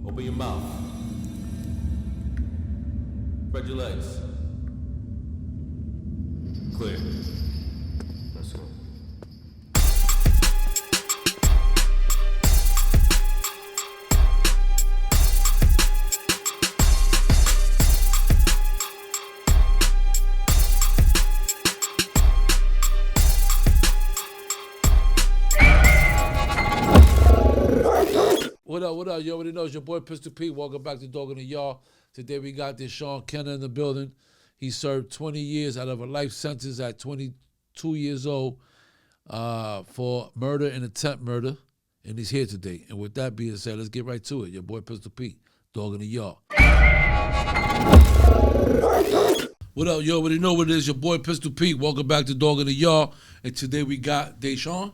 Open your mouth. Spread your legs. Clear. Let's go. What up? You already know it's your boy Pistol Pete. Welcome back to Dog in the Yard. Today we got DeShawn Kenner in the building. He served 20 years out of a life sentence at 22 years old for murder and attempt murder, and he's here today. And with that being said, let's get right to it. Your boy Pistol Pete, Dog in the Yard. What up? You already know what it is. Your boy Pistol Pete. Welcome back to Dog in the Yard. And today we got DeShawn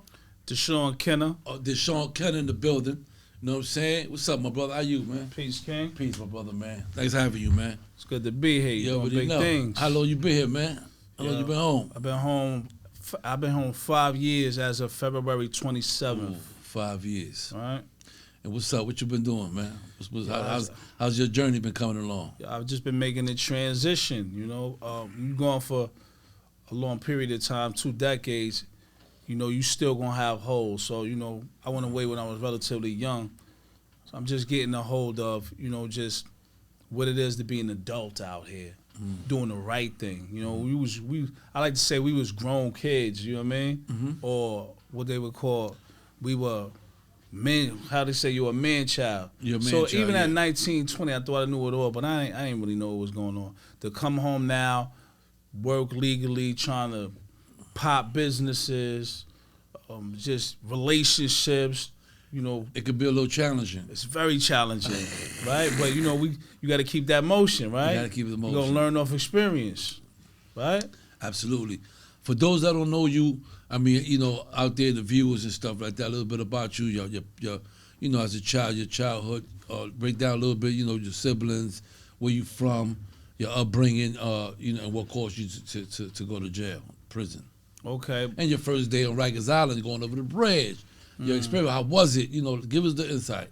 Kenner. DeShawn Kenner in the building. You know what I'm saying? What's up, my brother? How you, man? Peace, King. Peace, my brother, man. Thanks for having you, man. It's good to be here. You're doing big things. How long you been here, man? How long you been home? I've been home 5 years as of February 27th. 5 years. All right. And what's up? What you been doing, man? How's your journey been coming along? I've just been making the transition, you know. You're going for a long period of time, 2 decades. You know, you still gonna have holes. So, you know, I went away when I was relatively young. So I'm just getting a hold of, you know, just what it is to be an adult out here, doing the right thing. You know, I like to say we was grown kids, you know what I mean? Or what they would call, we were men, how they say you're a man child. You're a man so child, even yeah. At 19, 20, I thought I knew it all, but I ain't really know what was going on. To come home now, work legally, trying to pop businesses, just relationships, you know. It could be a little challenging. It's very challenging, right? But you know, you got to keep that motion, right? You got to keep the motion. You're gonna learn off experience, right? Absolutely. For those that don't know you, I mean, you know, out there, the viewers and stuff like that, a little bit about you, your you know, as a child, your childhood, break down a little bit, you know, your siblings, where you from, your upbringing, you know, and what caused you to go to jail, prison. Okay. And your first day on Rikers Island, going over the bridge. Your experience, how was it? You know, give us the insight.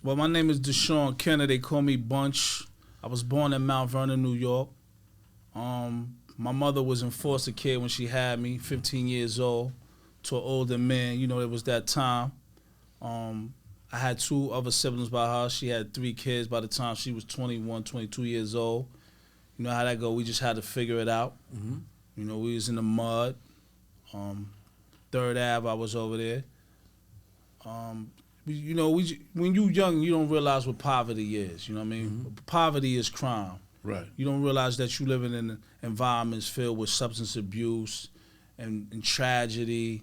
Well, my name is DeShawn Kenner. They call me Bunch. I was born in Mount Vernon, New York. My mother was in foster care when she had me, 15 years old, to an older man. You know, it was that time. I had 2 other siblings by her. She had 3 kids by the time she was 21, 22 years old. You know how that go. We just had to figure it out. You know, we was in the mud. 3rd Ave, I was over there. You know, when you young, you don't realize what poverty is. You know what I mean? Poverty is crime. Right. You don't realize that you living in environments filled with substance abuse and tragedy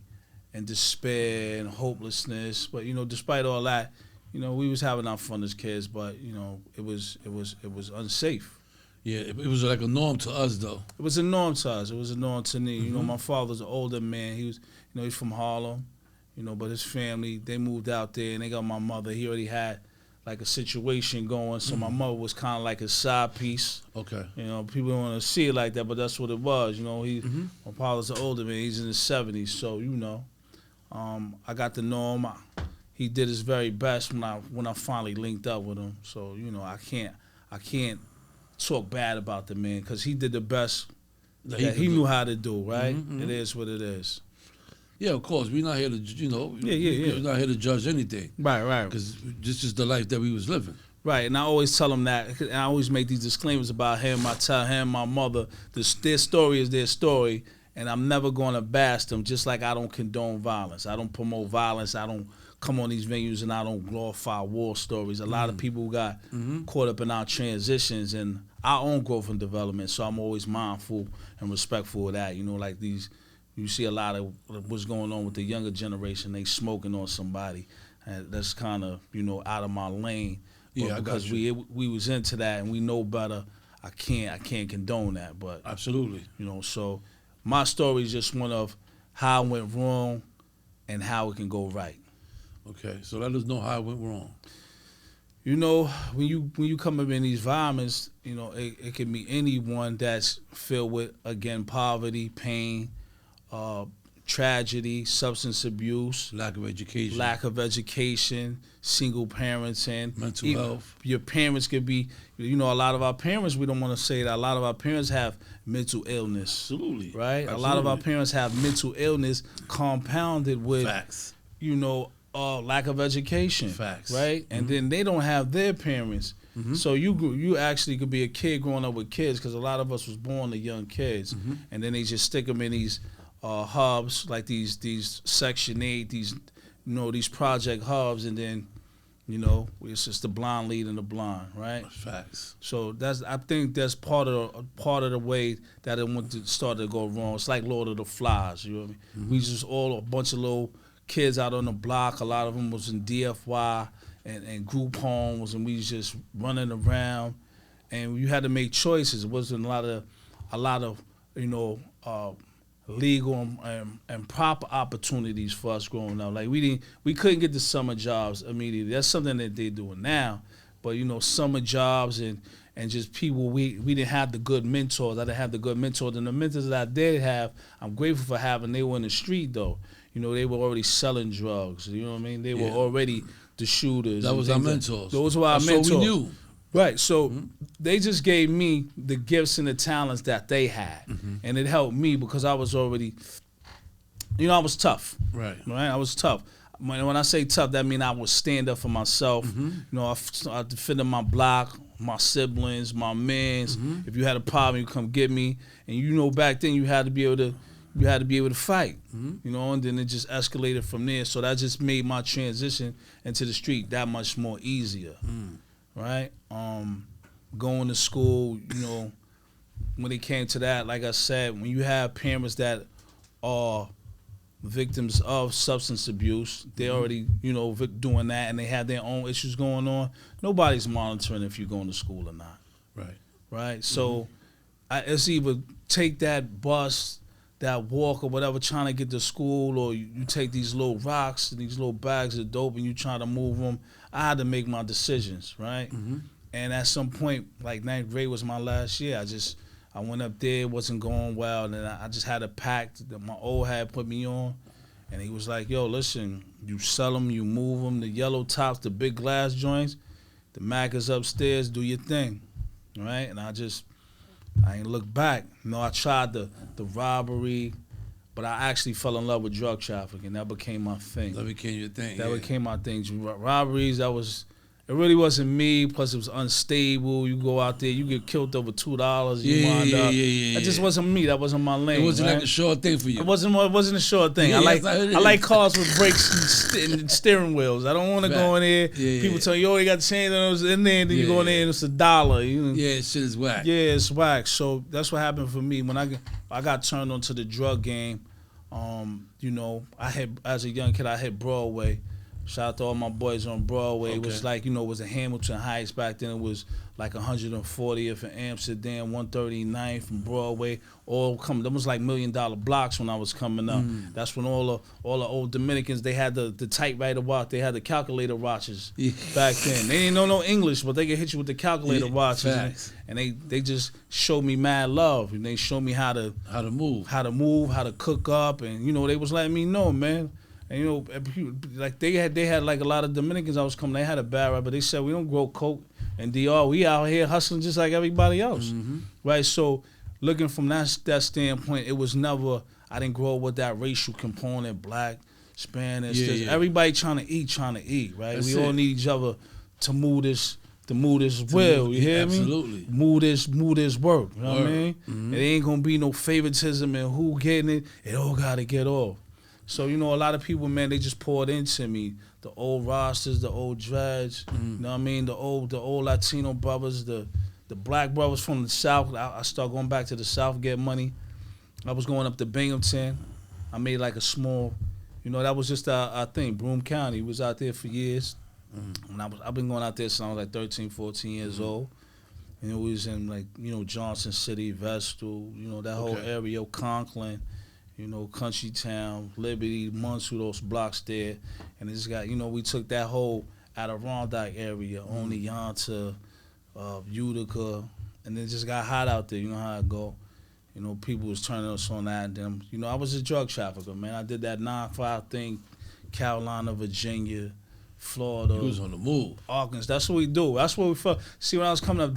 and despair and hopelessness. But you know, despite all that, you know, we was having our fun as kids. But you know, it was unsafe. Yeah, it was like a norm to us, though. It was a norm to us. It was a norm to me. You know, my father's an older man. He was, you know, he's from Harlem. You know, but his family, they moved out there and they got my mother. He already had like a situation going, so my mother was kind of like a side piece. Okay. You know, people don't want to see it like that, but that's what it was. You know, my father's an older man. He's in his 70s, so you know, I got to know him. He did his very best when I finally linked up with him. So you know, I can't talk bad about the man because he did the best that he knew how to do. Right? It is what it is. Yeah, of course. We're not here to, you know, Yeah. We're not here to judge anything. Right. Because this is the life that we was living. Right, and I always tell him that. And I always make these disclaimers about him. I tell him, my mother, their story is their story, and I'm never going to bash them, just like I don't condone violence. I don't promote violence. I don't come on these venues and I don't glorify war stories. A lot of people got caught up in our transitions and our own growth and development, so I'm always mindful and respectful of that. You know, like these... You see a lot of what's going on with the younger generation. They smoking on somebody, and that's kind of, you know, out of my lane. Yeah, because we was into that and we know better. I can't condone that, but absolutely, you know. So my story is just one of how it went wrong and how it can go right. Okay, so let us know how it went wrong. You know, when you come up in these environments, you know, it can be anyone that's filled with, again, poverty, pain, tragedy, substance abuse, Lack of education. single parenting, Mental health. Your parents could be, a lot of our parents, we don't want to say that, a lot of our parents have mental illness. Absolutely. Right? Absolutely. A lot of our parents have mental illness compounded with, Facts. lack of education. Facts. Right? And then they don't have their parents. So you actually could be a kid growing up with kids, because a lot of us was born to young kids, and then they just stick them in these hubs, like these Section 8, these project hubs, and then it's just the blind leading the blind, right? Facts. So I think that's part of the way that it went to start to go wrong. It's like Lord of the Flies, you know what I mean? We just all a bunch of little kids out on the block. A lot of them was in DFY and group homes, and we was just running around, and you had to make choices. It wasn't a lot of legal and proper opportunities for us growing up. Like we couldn't get the summer jobs immediately. That's something that they're doing now. But summer jobs and just people, we didn't have the good mentors. I didn't have the good mentors, and the mentors that I did have, I'm grateful for having. They were in the street though. They were already selling drugs. You know what I mean? They were already the shooters. That was our mentors. Those were our mentors. So we knew. Right, so they just gave me the gifts and the talents that they had, and it helped me because I was already, I was tough. Right, I was tough. When I say tough, that means I would stand up for myself. I defended my block, my siblings, my mans. If you had a problem, you come get me. And back then you had to be able to fight. And then it just escalated from there. So that just made my transition into the street that much more easier. Right? Going to school, when it came to that, like I said, when you have parents that are victims of substance abuse, they're already, doing that, and they have their own issues going on, nobody's monitoring if you're going to school or not. Right? So it's either take that bus, that walk or whatever, trying to get to school, or you take these little rocks and these little bags of dope and you try to move them. I had to make my decisions, right? And at some point, like 9th grade was my last year, I went up there, it wasn't going well, and I just had a pact that my old had put me on, and he was like, yo, listen, you sell them, you move them, the yellow tops, the big glass joints, the Mac is upstairs, do your thing, right? And I ain't look back. I tried the robbery, but I actually fell in love with drug trafficking. That became my thing. That became your thing. That became my thing. Robberies, it really wasn't me. Plus, it was unstable. You go out there, you get killed over $2. You wind up. That just wasn't me. That wasn't my lane. It wasn't right? like a short thing for you. It wasn't a short thing. I like cars with brakes and steering wheels. I don't want to go in there. People tell you, you got the chain in there, and then you go in there and it's $1. Yeah, shit is whack. Yeah, it's whack. So that's what happened for me when I got turned onto the drug game. As a young kid, I hit Broadway. Shout out to all my boys on Broadway. Okay. It was like, it was in Hamilton Heights back then. It was like 140th in Amsterdam, 139th from Broadway. Them was like $1 million blocks when I was coming up. That's when all the old Dominicans, they had the typewriter watch. They had the calculator watches back then. They didn't know no English, but they could hit you with the calculator watches. And they just showed me mad love. And they showed me how to move, how to cook up. And, they was letting me know, man. And like they had like a lot of Dominicans I was coming. They had a bad rap, but they said we don't grow coke and DR. We out here hustling just like everybody else, right? So looking from that standpoint, it was never. I didn't grow up with that racial component, black, Spanish. Everybody trying to eat, right? We all need each other to move this. You hear me? Absolutely. Move this work. You know what I mean? It ain't gonna be no favoritism and who getting it. It all gotta get off. So, a lot of people, man, they just poured into me. The old rosters, the old dreads, you know what I mean? The old Latino brothers, the black brothers from the South. I started going back to the South, get money. I was going up to Binghamton. I made like a small, that was just our thing. Broome County was out there for years. I've been going out there since I was like 13, 14 years old. And it was in like, Johnson City, Vestal, that whole area, Conklin. Country Town, Liberty, Monsu, those blocks there. And it's got, we took that whole Adirondack area, Oneonta, Utica, and it just got hot out there, you know how it go. You know, people was turning us on that. And then, you know, I was a drug trafficker, man. I did that 9-5 thing, Carolina, Virginia, Florida. He was on the move. Arkansas. That's what we do. That's what we felt. See, when I was coming up,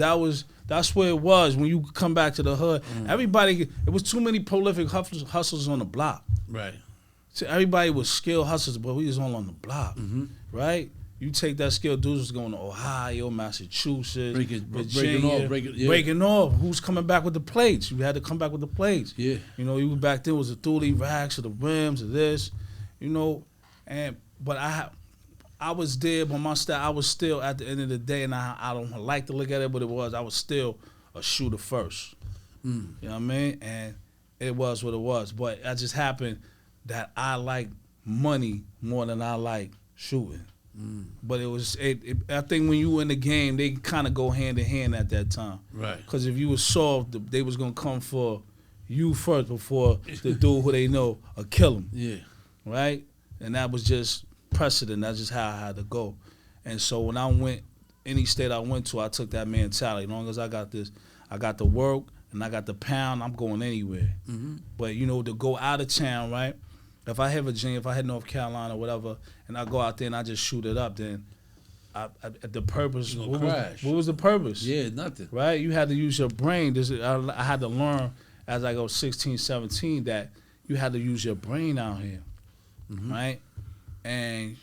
that's where it was. When you come back to the hood, everybody, it was too many prolific hustlers on the block. Right. So everybody was skilled hustlers, but we was all on the block, right? You take that skilled dudes was going to Ohio, Massachusetts, Virginia, breaking off. Who's coming back with the plates? You had to come back with the plates. Yeah. You know, you back then was the Thule racks or the rims or this, you know, but I was there, but my style, I was still at the end of the day, and I don't like to look at it, but I was still a shooter first. You know what I mean? And it was what it was. But it just happened that I like money more than I like shooting. But I think when you were in the game, they kind of go hand in hand at that time. Right. Because if you were soft, they was going to come for you first before the dude who they know or kill him. Yeah. Right? And that was just precedent. That's just how I had to go. And so when I went, any state I went to, I took that mentality. As long as I got this, I got the work and I got the pound, I'm going anywhere. But, you know, to go out of town, right? If I hit Virginia, if I hit North Carolina, whatever, and I go out there and I just shoot it up, then the purpose, what was the purpose? Yeah, nothing. Right? You had to use your brain. I had to learn as I go 16, 17 that you had to use your brain out here, right? And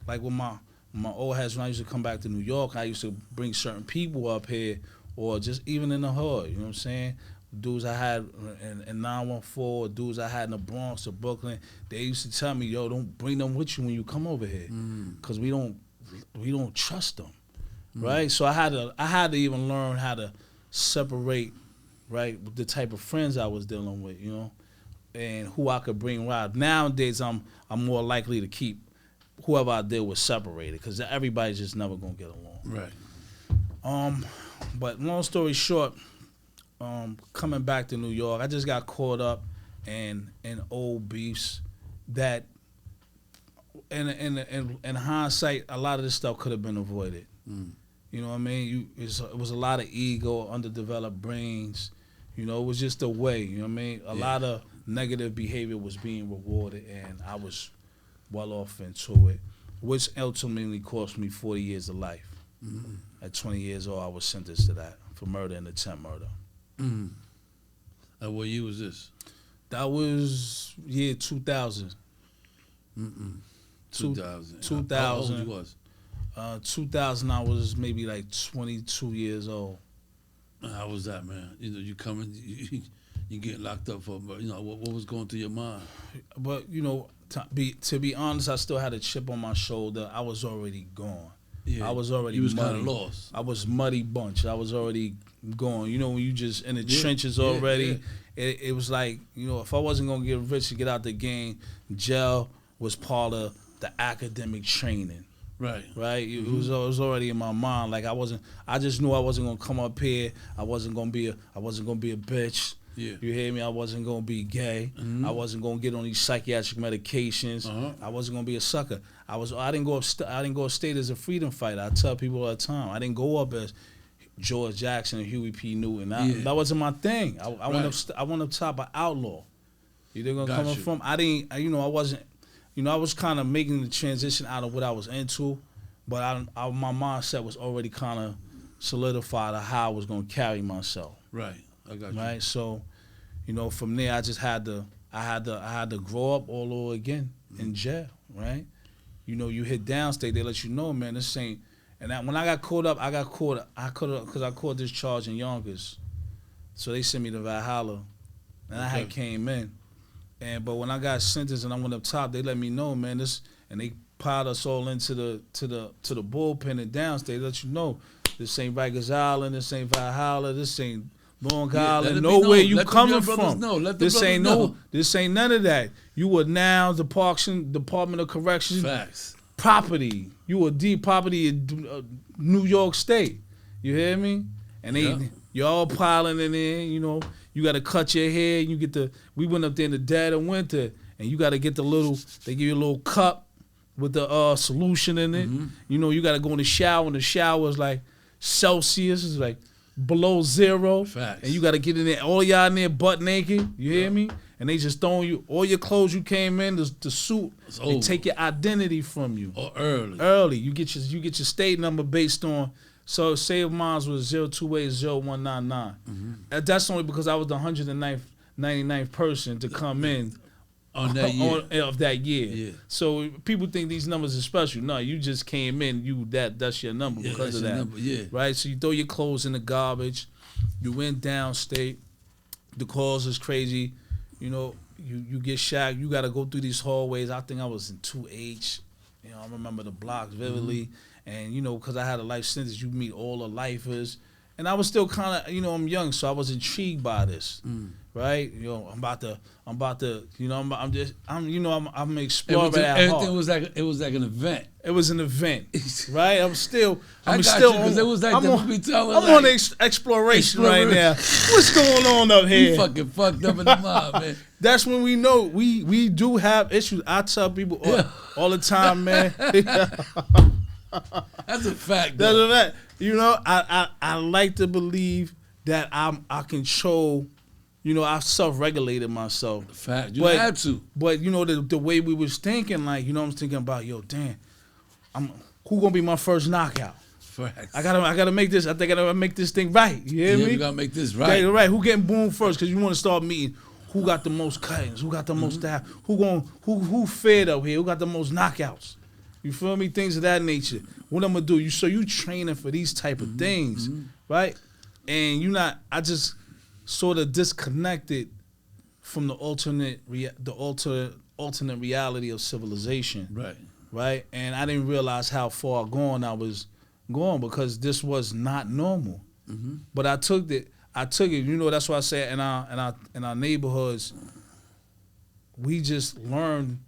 like with my old heads, when I used to come back to New York, I used to bring certain people up here, or just even in the hood, you know what I'm saying? Dudes I had in 914, dudes I had in the Bronx or Brooklyn, they used to tell me, yo, don't bring them with you when you come over here, because we don't trust them, right? So I had to even learn how to separate, right, the type of friends I was dealing with, you know, and who I could bring around. Nowadays, I'm more likely to keep whoever I deal with separated, because everybody's just never gonna get along. Right. But long story short, coming back to New York, I just got caught up in old beefs that, in hindsight, a lot of this stuff could have been avoided. You know what I mean? It was a lot of ego, underdeveloped brains. You know, it was just a way. You know what I mean? A lot of negative behavior was being rewarded, and I was well off into it, which ultimately cost me 40 years of life. At 20 years old, I was sentenced to that for murder and attempt murder. And what year was this? That was year 2000. 2000. 2000. How old you was? 2000, I was maybe like 22 years old. How was that, man? You know, you coming, you getting locked up for, you know, what was going through your mind? But, you know, to be honest, I still had a chip on my shoulder. I was already gone. Yeah. I was already You was muddy. kind of lost. I was muddy bunch. I was already gone. You know, when you just in the trenches already, it was like, you know, if I wasn't going to get rich to get out the game, jail was part of the academic training. Right. Right? It was already in my mind. Like I just knew I wasn't going to come up here. I wasn't going to be a bitch. Yeah. You hear me? I wasn't going to be gay. I wasn't going to get on these psychiatric medications. I wasn't going to be a sucker. I didn't go upstate as a freedom fighter. I tell people all the time. I didn't go up as George Jackson and Huey P. Newton. That wasn't my thing. I went up top of outlaw. You know where I'm coming from? I wasn't, you know, I was kind of making the transition out of what I was into, but my mindset was already kind of solidified of how I was going to carry myself. Right. I got you. Right. So, you know, from there, I just had to grow up all over again in jail. Right. You know, you hit downstate, they let you know, man, this ain't. And when I got caught up, because I caught this charge in Yonkers. So they sent me to Valhalla, and I had came in. But when I got sentenced and I went up top, they let me know, man, and they piled us all into the bullpen and downstate. They let you know, this ain't Rikers Island, this ain't Valhalla, this ain't Long Island, nowhere you coming from. This ain't none of that. You are now the Department of Corrections. Facts. Property. You a deep property in New York State. You hear me? And you're all piling it in. You know, you got to cut your hair. We went up there in the dead of winter, and you got to get they give you a little cup with the solution in it. You know, you got to go in the shower, and the shower is like Celsius. It's like below zero. Facts. And you got to get in there. All y'all in there butt naked. You hear me? And they just throwing you all your clothes you came in, the suit. They take your identity from you. Or early. Early. You get your state number based on. So say if mine was 0280199. That's only because I was the 199th person to come in on that year. of that year. Yeah. So people think these numbers are special. No, you just came in. That's your number because of that. Number, yeah. Right. So you throw your clothes in the garbage. You went downstate. The calls is crazy. You know, you get shot. You got to go through these hallways. I think I was in 2H. You know, I remember the blocks vividly. And, you know, because I had a life sentence, you meet all the lifers. And I was still kind of, you know, I'm young, so I was intrigued by this, right? You know, I'm about to, you know, I'm exploring that hard. It was like an event. It was an event, right? I'm still it was like I'm the on, movie telling. I'm on exploration right now. What's going on up here? You fucking fucked up in the mob, man. That's when we know we do have issues. I tell people all the time, man. That's a fact. That's a fact. You know, I like to believe that I control. You know, I self-regulated myself. Fact. You had to. But you know, the way we was thinking, like, you know, I'm thinking about, yo, damn, who gonna be my first knockout? Facts. I gotta make this. I think I gotta make this thing right. You hear me? You gotta make this right. Right. Who getting boomed first? Because you want to start meeting who got the most cuttings, who got the most staff, who fed up here, who got the most knockouts. You feel me? Things of that nature. What I'm gonna do? You training for these type of things, right? And I just sort of disconnected from the alternate reality of civilization, right? And I didn't realize how far gone I was going because this was not normal. But I took it. You know, that's why I say in our neighborhoods, we learned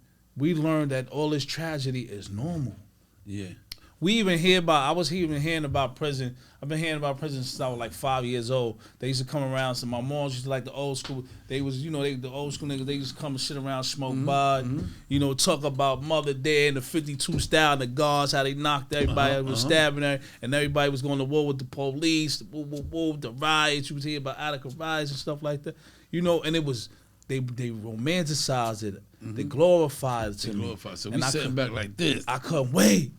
that all this tragedy is normal. Yeah. I was even hearing about prison. I've been hearing about prison since I was like 5 years old. They used to come around. So my moms used to like the old school. They was, you know, the old school niggas, they used to come and sit around, smoke bud, you know, talk about Mother Day and the 52 style and the guards, how they knocked everybody, was stabbing her, and everybody was going to war with the police, the riots. You was hearing about Attica riots and stuff like that. You know, and it was, they romanticized it. They glorified it to me. So we sitting back like this. I couldn't wait.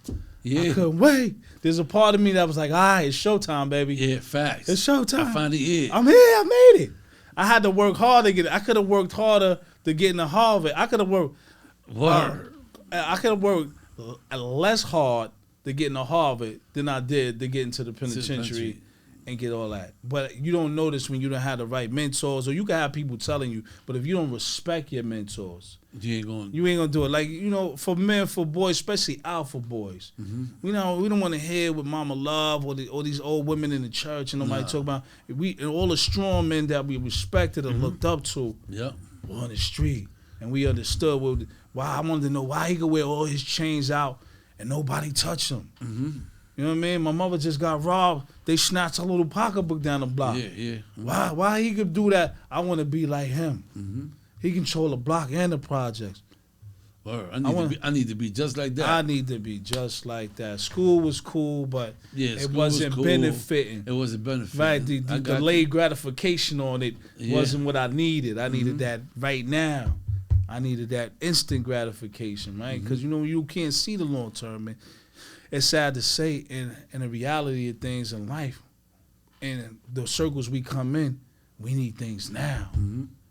Yeah. I couldn't wait. There's a part of me that was like, all right, it's showtime, baby. Yeah, facts. It's showtime. I finally is. I'm here. I made it. I had to work hard to get it. I could have worked harder to get into Harvard. I could have worked. I could have worked less hard to get into Harvard than I did to get into the penitentiary and get all that. But you don't notice when you don't have the right mentors, or you can have people telling you, but if you don't respect your mentors, you ain't gonna do it. Like, you know, for men, for boys, especially alpha boys, we don't want to hear what Mama Love or these old women in the church and nobody talk about. And all the strong men that we respected and looked up to were on the street, and we understood why. I wanted to know why he could wear all his chains out and nobody touched him. You know what I mean? My mother just got robbed. They snatched a little pocketbook down the block. Yeah. Why he could do that? I want to be like him. He control the block and the projects. I need to be just like that. I need to be just like that. School was cool, but it wasn't benefiting. It wasn't benefiting. Right, the delayed gratification on it wasn't what I needed. I needed that right now. I needed that instant gratification, right? Because, you know, you can't see the long term. And it's sad to say, in the reality of things in life, and the circles we come in, we need things now.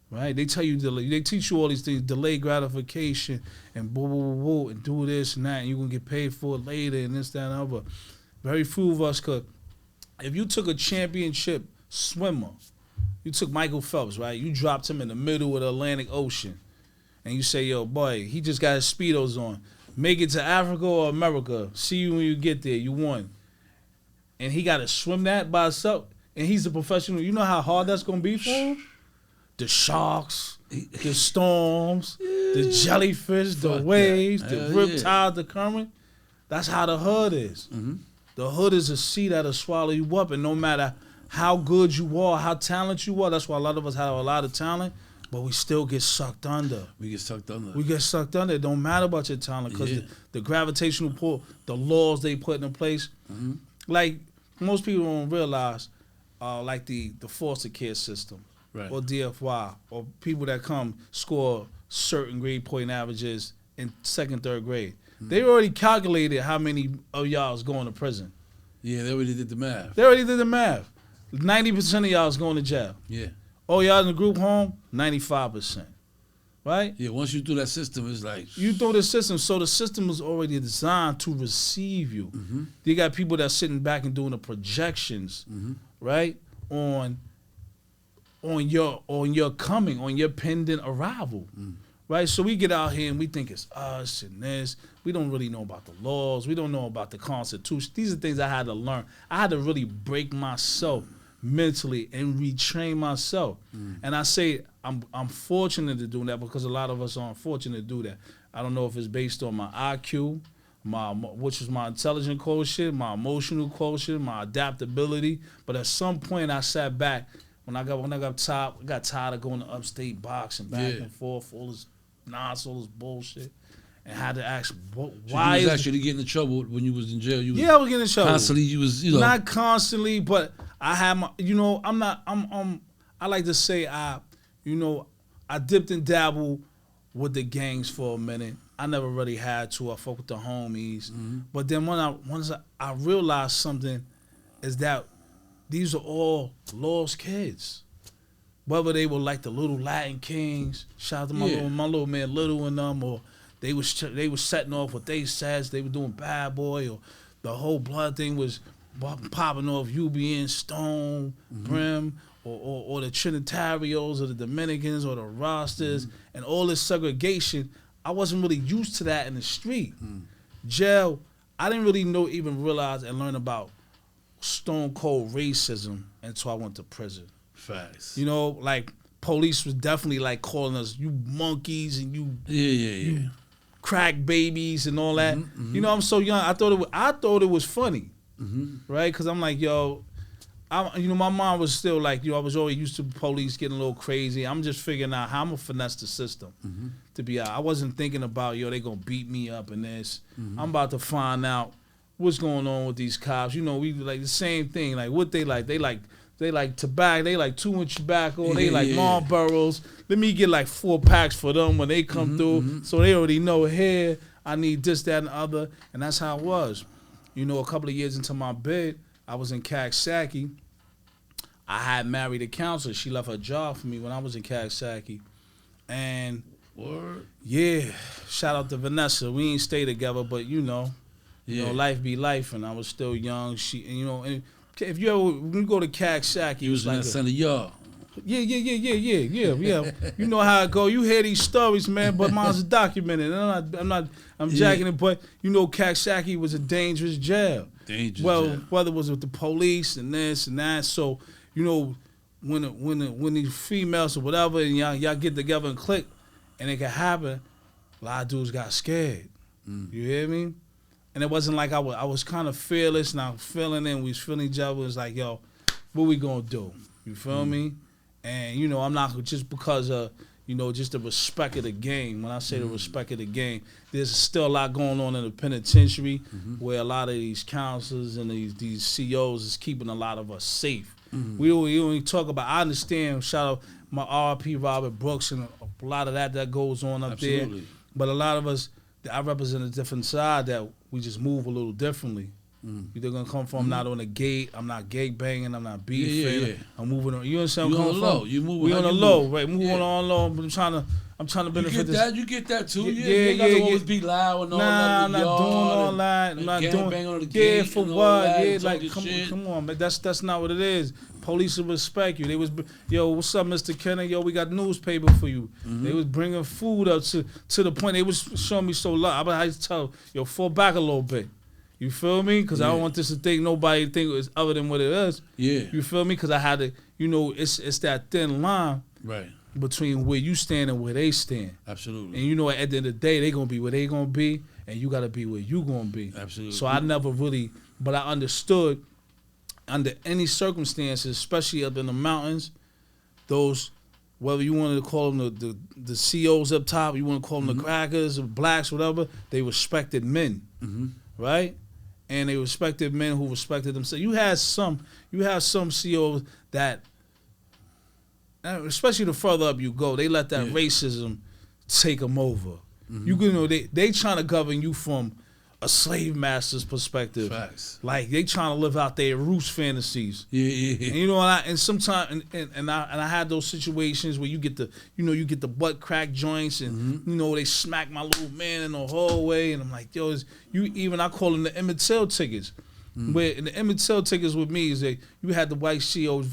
Right? They tell you, they teach you all these things, delayed gratification, and and do this and that, and you're going to get paid for it later, and this, that, and other. Very few of us could. If you took a championship swimmer, you took Michael Phelps, right? You dropped him in the middle of the Atlantic Ocean, and you say, yo, boy, he just got his Speedos on. Make it to Africa or America. See you when you get there. You won. And he got to swim that by himself, and he's a professional. You know how hard that's going to be for him? The sharks, the storms, the jellyfish, the waves, the riptide, the current. That's how the hood is. The hood is a sea that'll swallow you up, and no matter how good you are, how talented you are, that's why a lot of us have a lot of talent, but we still get sucked under. We get sucked under. It don't matter about your talent because the gravitational pull, the laws they put in place. Like, most people don't realize, like the foster care system, Right. or DFY, or people that come score certain grade point averages in 2nd, 3rd grade. They already calculated how many of y'all is going to prison. Yeah, they already did the math. They already did the math. 90% of y'all is going to jail. Yeah. Oh, y'all in the group home? 95%. Right? Yeah, once you do that system, it's like... You throw the system. So the system was already designed to receive you. You got people that sitting back and doing the projections, right? On your coming, on your pending arrival. Right? So we get out here and we think it's us and this. We don't really know about the laws. We don't know about the Constitution. These are things I had to learn. I had to really break myself mentally and retrain myself. And I say I'm fortunate to do that because a lot of us aren't fortunate to do that. I don't know if it's based on my IQ, which is my intelligent quotient, my emotional quotient, my adaptability. But at some point I sat back when I got tired of going to upstate boxing back and forth, all this nonsense, all this bullshit, and had to ask, why you was actually getting in trouble when you was in jail? You was I was getting in trouble. Constantly, you was, Not constantly, but I had my, I like to say I dipped and dabbled with the gangs for a minute. I never really had to. I fuck with the homies. But then once I realized something is that these are all lost kids. Whether they were like the little Latin Kings, shout out to my little man Little and them, or they was setting off what they says, they were doing Bad Boy, or the whole blood thing was popping off UBN, Stone, Brim, or the Trinitarios, or the Dominicans, or the Rastas, and all this segregation. I wasn't really used to that in the street. Jail, I didn't really even realize and learn about stone cold racism until I went to prison. Facts. Like police was definitely like calling us you monkeys and you you crack babies and all that. I'm so young. I thought it was funny, right? Because I'm like, yo, my mom was still like, I was always used to police getting a little crazy. I'm just figuring out how I'm gonna finesse the system. To be out, I wasn't thinking about they gonna beat me up and this. I'm about to find out what's going on with these cops. We like the same thing. Like what they like. They like tobacco. They like 2-inch tobacco. They like Marlboros. Let me get like 4 packs for them when they come through. So they already know here I need this, that, and the other. And that's how it was. A couple of years into my bid, I was in Coxsackie. I had married a counselor. She left her job for me when I was in Coxsackie. And shout out to Vanessa. We ain't stay together, but life be life, and I was still young. She, and if you ever when you go to Coxsackie, you was like in that center yard. Yeah. You know how it go. You hear these stories, man, but mine's documented. I'm jacking it, but Coxsackie was a dangerous jail. Whether it was with the police and this and that. So, when these females or whatever, and y'all get together and click, and it can happen, a lot of dudes got scared. You hear me? And it wasn't like I was kind of fearless, and I was feeling it, and we was feeling each other. It was like, yo, what we gonna do? You feel me? And, I'm not just because of, just the respect of the game. When I say the respect of the game, there's still a lot going on in the penitentiary where a lot of these counselors and these COs is keeping a lot of us safe. We don't talk about, I understand, shout out my RP Robert Brooks and a lot of that goes on up there. But a lot of us, I represent a different side that we just move a little differently. You're gonna come from not on the gate. I'm not gate banging. I'm not beefing. I'm moving on. You understand? You on the low. You moving. We on the low, right? Moving on low. But I'm trying to benefit this. You get that too. You got to always be loud and all that. I'm not doing all that. I'm not doing. On the gate for what? Yeah, like come on, man. That's not what it is. Police will respect you. They was, yo, what's up, Mr. Kenner? Yo, we got newspaper for you. They was bringing food up to the point they was showing me so love. I used to tell, yo, fall back a little bit. You feel me? Because I don't want this to think nobody think it's other than what it is. Yeah. You feel me? Because I had to, it's that thin line between where you stand and where they stand. Absolutely. And at the end of the day, they gonna be where they gonna be, and you gotta be where you gonna be. Absolutely. So I never really, but I understood under any circumstances, especially up in the mountains, those, whether you wanted to call them the COs up top, you want to call them the crackers or blacks, whatever, they respected men, right? and they respected men who respected themselves. You have some CEOs that, especially the further up you go, they let that racism take them over. You know, they trying to govern you from a slave master's perspective. Facts. Like they trying to live out their roots fantasies. Yeah. And you know, and sometimes, and I had those situations where you get the butt crack joints, and you know they smack my little man in the hallway, and I'm like, yo, I call them the Emmett Till tickets. Where in the Emmett Till tickets with me is that you had the white CEO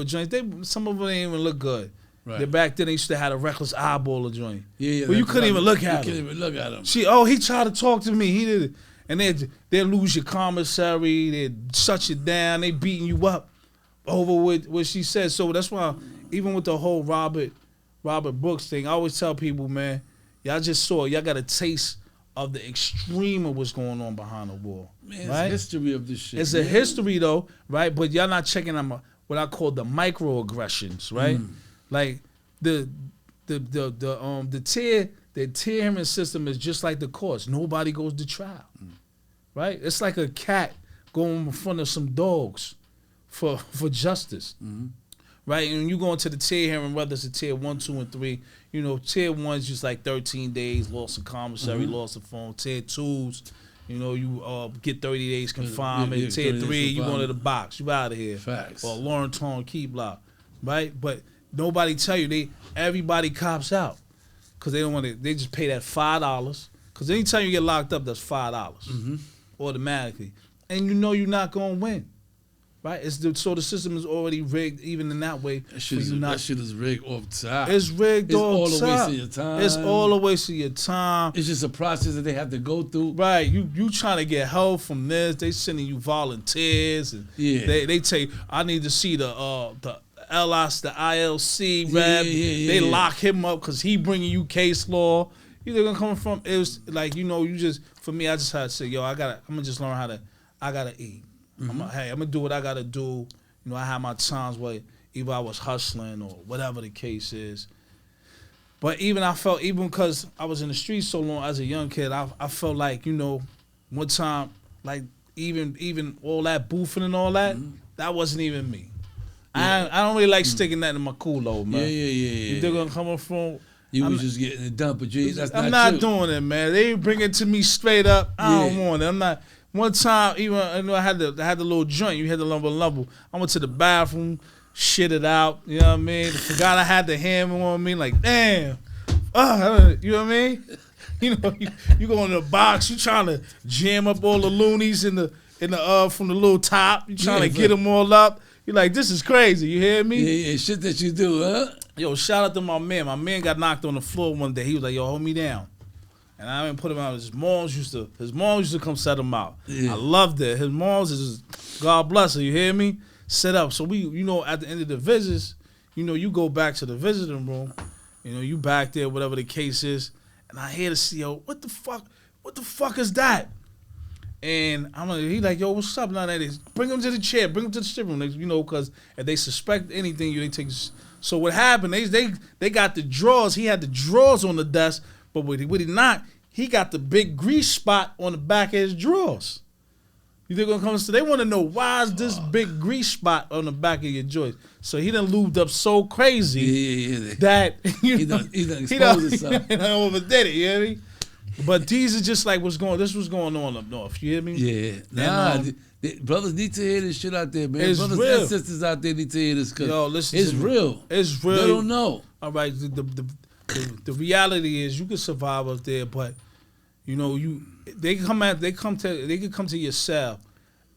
joints. Some of them didn't even look good. Right. Back then they used to have a reckless eyeballer joint. Yeah. Well, you couldn't even look at him. You couldn't even look at him. He tried to talk to me. He did it. And they'd lose your commissary. They'd shut you down. They beating you up over what she said. So that's why, even with the whole Robert Brooks thing, I always tell people, man, y'all got a taste of the extreme of what's going on behind the wall. Man, right? It's history of this shit. It's a history though, right? But y'all not checking on what I call the microaggressions, right? Like the tiering system is just like the courts. Nobody goes to trial, right? It's like a cat going in front of some dogs for justice, right? And you go into the tier hearing, whether it's a tier 1, 2, and 3. You know, tier 1's just like 13 days, loss of commissary, loss of phone. Tier 2's, you know, you get 30 days confinement. Tier 3, you going to the box. You out of here. Facts. Or Lauren Tone key block, right? But nobody tell you, everybody cops out because they don't want to. They just pay that $5 because anytime you get locked up, that's $5 automatically, and you know you're not gonna win, right? So the system is already rigged, even in that way. That shit is rigged off top. It's rigged off top. It's all a waste of your time. It's all a waste of your time. It's just a process that they have to go through. Right. You trying to get help from this? They sending you volunteers, and they take. I need to see the ILC rep. They lock him up because he bringing you case law. They're gonna come from. It was like, you know, for me, I just had to say, yo, I'm gonna just learn I gotta eat. I'm gonna do what I gotta do. You know, I had my times where either I was hustling or whatever the case is. But even because I was in the streets so long as a young kid, I felt like, you know, one time, like even all that boofing and all that, that wasn't even me. I don't really like sticking that in my culo, man. Yeah. They're gonna come from. You was just getting it done, but I'm not doing it, man. They bring it to me straight up. I don't want it. I'm not. One time, even I had the little joint. You had the lumble. I went to the bathroom, shit it out. You know what I mean? Forgot I had the hammer on me. Like, damn. You know what I mean? You know, you go in the box. You trying to jam up all the loonies in the from the little top. You trying to get them all up. You're like, this is crazy. You hear me? Yeah, shit that you do, huh? Yo, shout out to my man. My man got knocked on the floor one day. He was like, yo, hold me down. And I didn't put him out. His moms used to come set him out. Yeah. I loved it. His moms is God bless her. You hear me? Set up. So we, you know, at the end of the visits, you know, you go back to the visiting room. You know, you back there, whatever the case is. And I hear the CEO, what the fuck is that? And I'm like, he like, yo, what's up? Now that is, bring him to the chair, bring him to the sitting room. You know, because if they suspect anything, they take. So what happened? They got the drawers. He had the drawers on the desk, but what he not, he got the big grease spot on the back of his drawers. You think gonna come? So they want to know why is this big grease spot on the back of your joints? So he done lubed up so crazy that he done exposed himself. He done overdid it. You hear me? But these are just like this was going on up north. You hear me? Yeah. Brothers need to hear this shit out there, man. Brothers and sisters out there need to hear this because it's real. It's real. They don't know. All right. The reality is you can survive up there, but you know they can come to your cell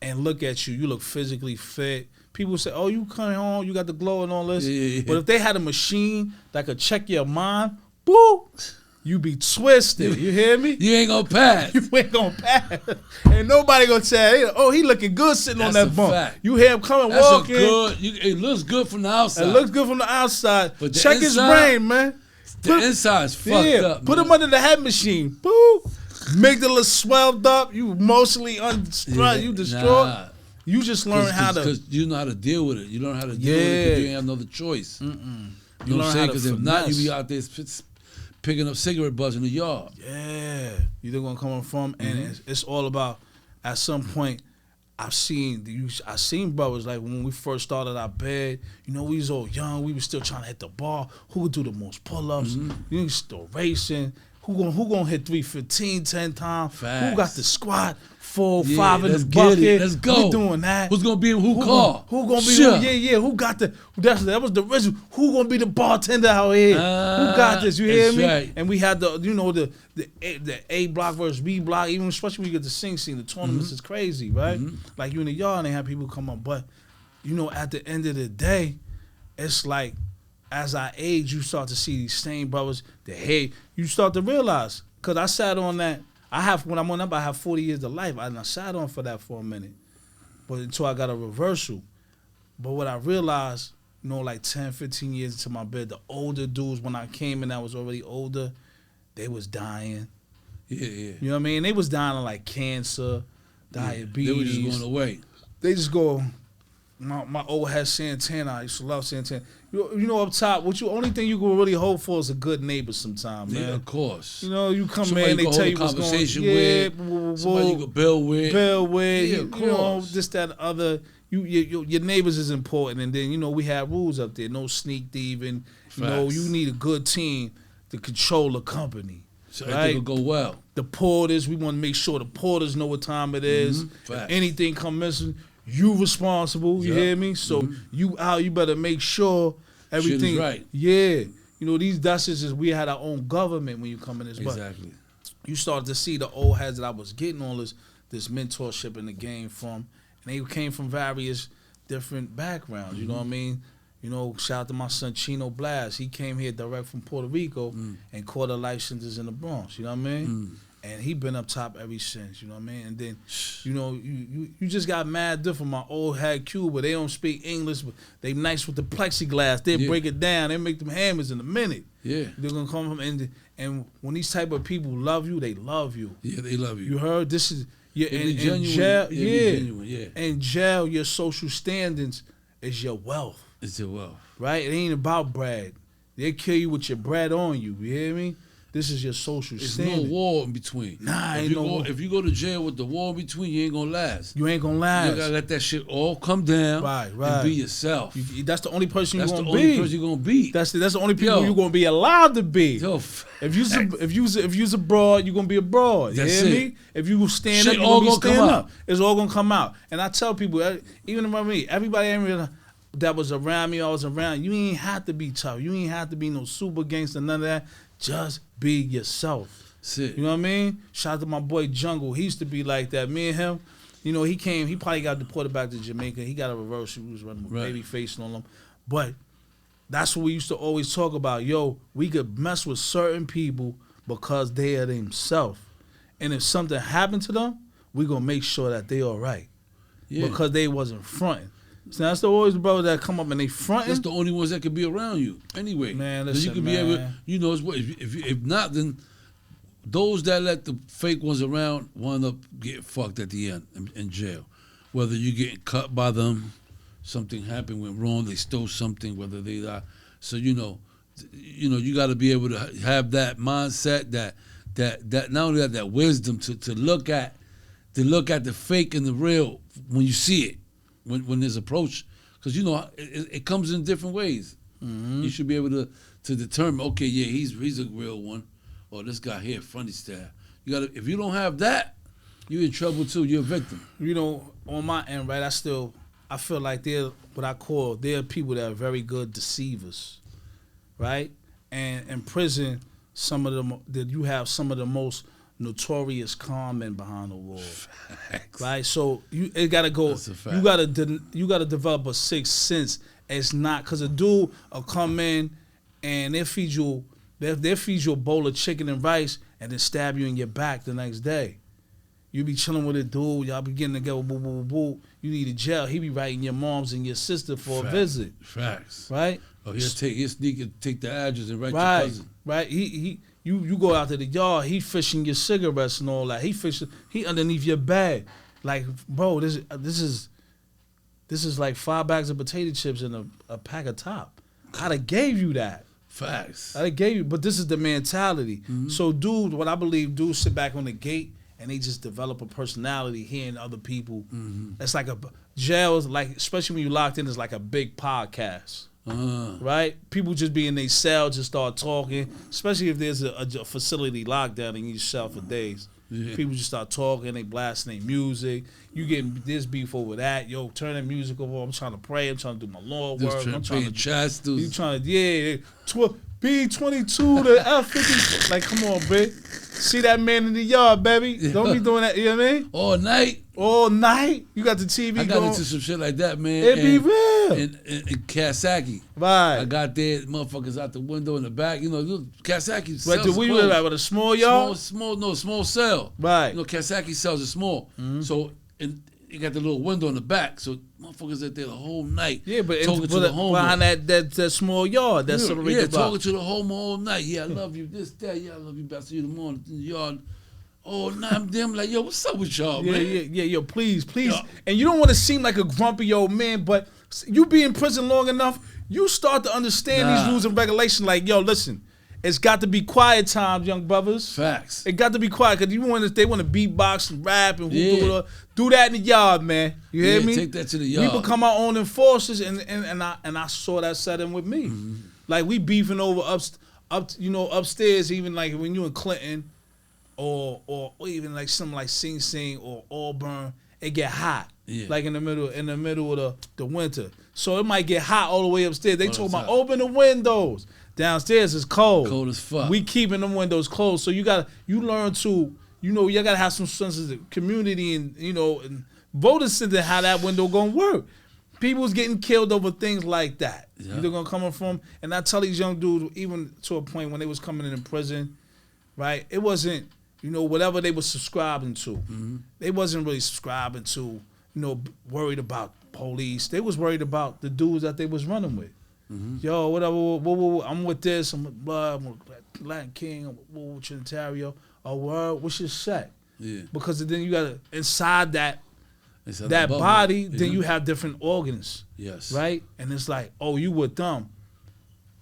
and look at you. You look physically fit. People say, "Oh, you coming home? You got the glow and all this." Yeah. But if they had a machine that could check your mind, boo. You be twisted. You hear me? You ain't gonna pass. You ain't gonna pass. Ain't nobody gonna say, oh, he looking good sitting on that bunk. Fact. You hear him coming walking. It looks good from the outside. It looks good from the outside. But check his brain, man. The inside's fucked up. Put him under the head machine. Boo. Amygdala swelled up. You emotionally unstrung. You destroyed. Nah. You just learn how to. Because you know how to deal with it. You learn how to deal with it because you ain't have no other choice. You know what I'm saying? Because if not, you be out there picking up cigarette butts in the yard. Yeah. You know where I'm coming from? And it's all about at some point, I seen brothers like when we first started our bed. You know, we was all young. We was still trying to hit the bar. Who would do the most pull-ups? You still racing. Who gonna hit 315 10 times? Facts. Who got the squat 4 Yeah, 5 in let's the get bucket? it. Let's go. We doing that. Who's gonna be in who car? Who gonna be? Sure. Yeah. Who got the? That was the original. Who gonna be the bartender out here? Who got this? You hear that's me? right. And we had the A block versus B block. Even especially when you get the sing scene, the tournaments is crazy, right? Like you in the yard and they have people come up, but you know, at the end of the day, it's like as I age, you start to see these same brothers. You start to realize. Cause I sat on that. When I'm on up, I have 40 years to life. I sat on for that for a minute, but until I got a reversal. But what I realized, you know, like 10, 15 years into my bed, the older dudes, when I came in, I was already older. They was dying. Yeah. You know what I mean? They was dying of like cancer, diabetes. They were just going away. They just go. My old head Santana. I used to love Santana. You know, up top, only thing you can really hope for is a good neighbor sometime, man. Yeah, of course. You know, you come Somebody in, they you can tell hold you a what's going on. conversation Yeah, with. Somebody you can build with. Yeah, of you know, course. this, that, and other. Your neighbors is important. And then, you know, we have rules up there. No sneak thieving. You know, Facts. you need a good team to control the company. So right? everything will go well. The porters, we want to make sure the porters know what time it is. Facts. If anything come missing, you responsible. You hear me? So you out, you better make sure everything. Shit is right. Yeah. You know, that's just we had our own government when you come in this. Exactly. But you started to see the old heads that I was getting all this mentorship in the game from, and they came from various different backgrounds. You know what I mean? You know, shout out to my son Chino Blast. He came here direct from Puerto Rico and caught a life sentence in the Bronx. You know what I mean? And he been up top ever since. You know what I mean? And then, you know, you just got mad different. My old head Cuba, they don't speak English, but they nice with the plexiglass. They break it down. They make them hammers in a minute. Yeah, they're gonna come from and when these type of people love you, they love you. Yeah, they love you. You heard? This is in genuine. jail. Genuine, yeah. In jail, your social standings is your wealth. It's your wealth. Right? It ain't about bread. They kill you with your bread on you. You hear me? This is your social standing. There's no war in between. Nah, if you go to jail with the war in between, you ain't gonna last. You ain't gonna last. You gotta let that shit all come down. Right. And be yourself. That's the only person you're gonna be. That's the only person you're gonna be. That's the only people you're gonna be allowed to be. Yo, if you's abroad, you're gonna be abroad. You hear me? If you stand up, you're all gonna come out. It's all gonna come out. And I tell people, even about me, everybody that was around me, I was around. You ain't have to be tough. You ain't have to be no super gangster, none of that. Just be yourself. Sick. You know what I mean? Shout out to my boy Jungle. He used to be like that. Me and him, you know, he probably got deported back to Jamaica. He got a reverse. He was running with baby facing on him. But that's what we used to always talk about. Yo, we could mess with certain people because they are themselves. And if something happened to them, we going to make sure that they all right. Yeah. Because they wasn't fronting. So that's always the brothers that come up and they fronting. That's the only ones that can be around you. Anyway, man, listen, you can be able. You know, if not, then those that let the fake ones around wind up getting fucked at the end in jail. Whether you getting cut by them, something happened, went wrong, they stole something, whether they die. So you know, you got to be able to have that mindset that not only that wisdom to look at the fake and the real when you see it. When there's approach, because you know it comes in different ways. You should be able to determine, okay, yeah, he's a real one, or this guy here, funny style. If you don't have that, you're in trouble too. You're a victim. You know, on my end, right? I feel like they're people that are very good deceivers, right? And in prison, you have some of the most notorious con men behind the wall. Facts. Right? So it gotta go. That's a fact. You gotta develop a sixth sense. It's not because a dude will come in and they feed you a bowl of chicken and rice and then stab you in your back the next day. You be chilling with a dude, y'all be getting together, boo, boo, boo, boo. You need a jail. He be writing your mom's and your sister for a visit. Facts. Right? Oh, he'll sneak and take the address and write your cousin. Right. You go out to the yard, he fishing your cigarettes and all that. He underneath your bag. Like, bro, this is like 5 bags of potato chips and a pack of top. I'd have gave you that. Facts. I'd have gave you, but this is the mentality. So dude, what I believe, dudes sit back on the gate and they just develop a personality hearing other people. It's like jail is like, especially when you locked in, it's like a big podcast. Right? People just be in their cell, just start talking, especially if there's a facility lockdown and you cell for days. Yeah. People just start talking, they blasting their music. You getting this beef over that. Yo, turn that music over. I'm trying to pray. I'm trying to do my Lord work. I'm trying to chats. You trying to, B22 to F50. Like, come on, bro. See that man in the yard, baby. Yeah. Don't be doing that, you know what I mean? All night. You got the TV going. I got into some shit like that, man. It be real. In Kasaki. Right. I got there, motherfuckers out the window in the back. You know, Kasaki sells. Right, where you live at? With a small yard? Small cell. Right. You know, Kasaki cells are small. So, you got the little window in the back. So, motherfuckers out there the whole night. Yeah, but talking to the homo. Behind that small yard. That's what yeah, talking to the homo all night. Yeah, I love you. This, that. Yeah, I love you. I'll see you in the morning in the yard. Oh, nah, I'm them like, yo, what's up with y'all, man? Yeah, yo, please. Yo. And you don't want to seem like a grumpy old man, but you be in prison long enough, you start to understand these rules and regulations. Like, yo, listen, it's got to be quiet times, young brothers. Facts. It got to be quiet, because they want to beatbox and rap and do that in the yard, man. You hear me? Take that to the yard. We become our own enforcers, and I saw that setting with me. Like, we beefing over upstairs, even like when you in Clinton, or even like something like Sing Sing or Auburn, it get hot. Yeah. Like in the middle of the winter. So it might get hot all the way upstairs. They talk about open the windows. Downstairs is cold. Cold as fuck. We keeping them windows closed. So you learn to, you gotta have some sense of community and and voter sense how that window gonna work. People's getting killed over things like that. Yeah. They're gonna come from, and I tell these young dudes, even to a point when they was coming in prison, right? It wasn't, whatever they were subscribing to. They wasn't really subscribing to, worried about police. They was worried about the dudes that they was running with. Yo, whatever, I'm with this, I'm with Blood, I'm with Latin King, I'm with Trinitario. Oh, word, what's your set? Yeah. Because then you gotta, inside that body, then you have different organs. Yes. Right? And it's like, oh, you with them,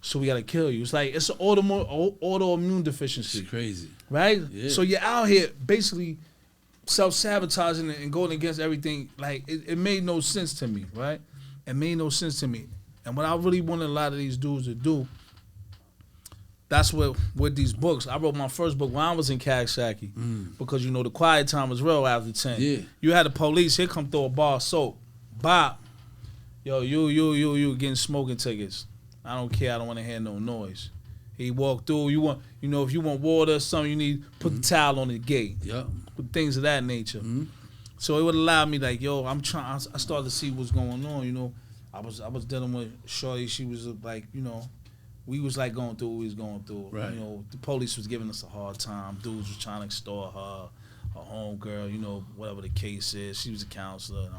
so we gotta kill you. It's like, it's an autoimmune deficiency. It's crazy. Right? Yeah. So you're out here basically self-sabotaging and going against everything. Like, it made no sense to me, right? It made no sense to me. And what I really wanted a lot of these dudes to do, that's what with these books. I wrote my first book when I was in Kagsaki, because the quiet time was real after 10. Yeah. You had the police here come throw a bar of soap. Bop. Yo, you getting smoking tickets. I don't care. I don't want to hear no noise. He walked through. You want, if you want water or something, you need put the towel on the gate. Yeah. Things of that nature. So it would allow me, like, yo, I started to see what's going on. I was dealing with Shorty. She was like, we was like going through what we was going through. Right. The police was giving us a hard time. Dudes was trying to extort her homegirl, whatever the case is. She was a counselor, and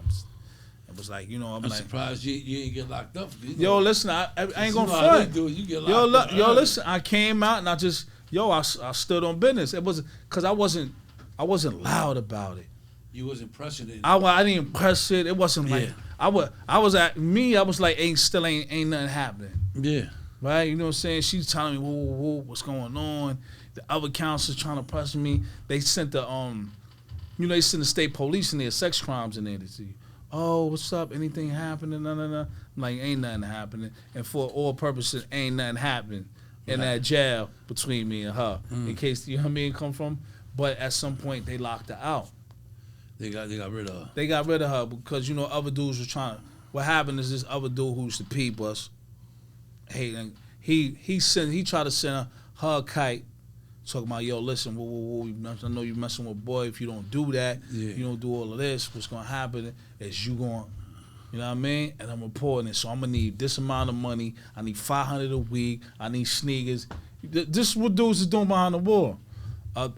it was like, I'm like, surprised you ain't get locked up. Yo, listen, I ain't gonna front. You get locked up. Yo, listen, I came out and I just, I stood on business. It was because I wasn't loud about it. You wasn't pressing it. I didn't press it. It wasn't like I was like ain't nothing happening. Yeah. Right? You know what I'm saying? She's telling me, whoa, what's going on? The other counselors trying to press me. They sent the they sent the state police in there, sex crimes in there to see. Oh, what's up? Anything happening? No. I'm like, ain't nothing happening. And for all purposes, ain't nothing happening in that jail between me and her. In case, you know what I mean, come from. But at some point, they locked her out. They got rid of her. They got rid of her because, other dudes were trying. What happened is this other dude who used to peep us, he tried to send her a kite, talking about, yo, listen, whoa, I know you messing with boy. If you don't do that, you don't do all of this, what's going to happen is you going, you know what I mean? And I'm reporting it, so I'm going to need this amount of money. I need $500 a week. I need sneakers. This is what dudes is doing behind the wall.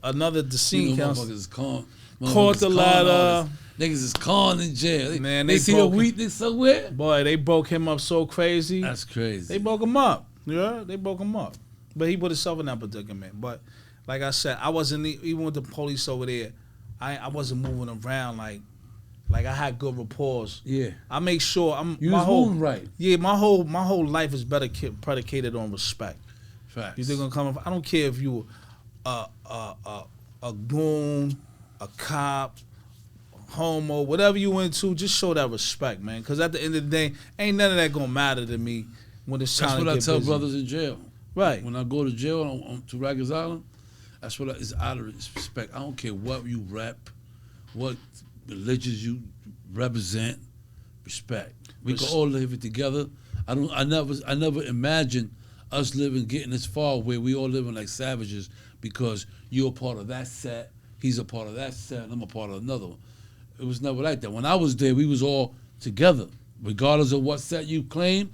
Another scene counselor. Motherfuckers is calm. Caught the ladder. Niggas is calling in jail. Man, they see a weakness somewhere. Boy, they broke him up so crazy. That's crazy. They broke him up. Yeah, they broke him up. But he put himself in that predicament. But like I said, I wasn't, even with the police over there, I wasn't moving around like I had good rapport. Yeah. I make sure you was moving right. Yeah, my whole life is better predicated on respect. Facts. You're gonna come. I don't care if you a goon a cop, homo, whatever you into, just show that respect, man. Because at the end of the day, ain't none of that gonna matter to me when it's time That's to what get I tell busy. brothers in jail. Right. When I go to jail to Rikers Island, that's what it's out of respect. I don't care what you rep, what religions you represent. Respect. We can all live it together. I never imagined us getting this far where we all living like savages because you're a part of that set, he's a part of that set, and I'm a part of another one. It was never like that. When I was there, we was all together. Regardless of what set you claim,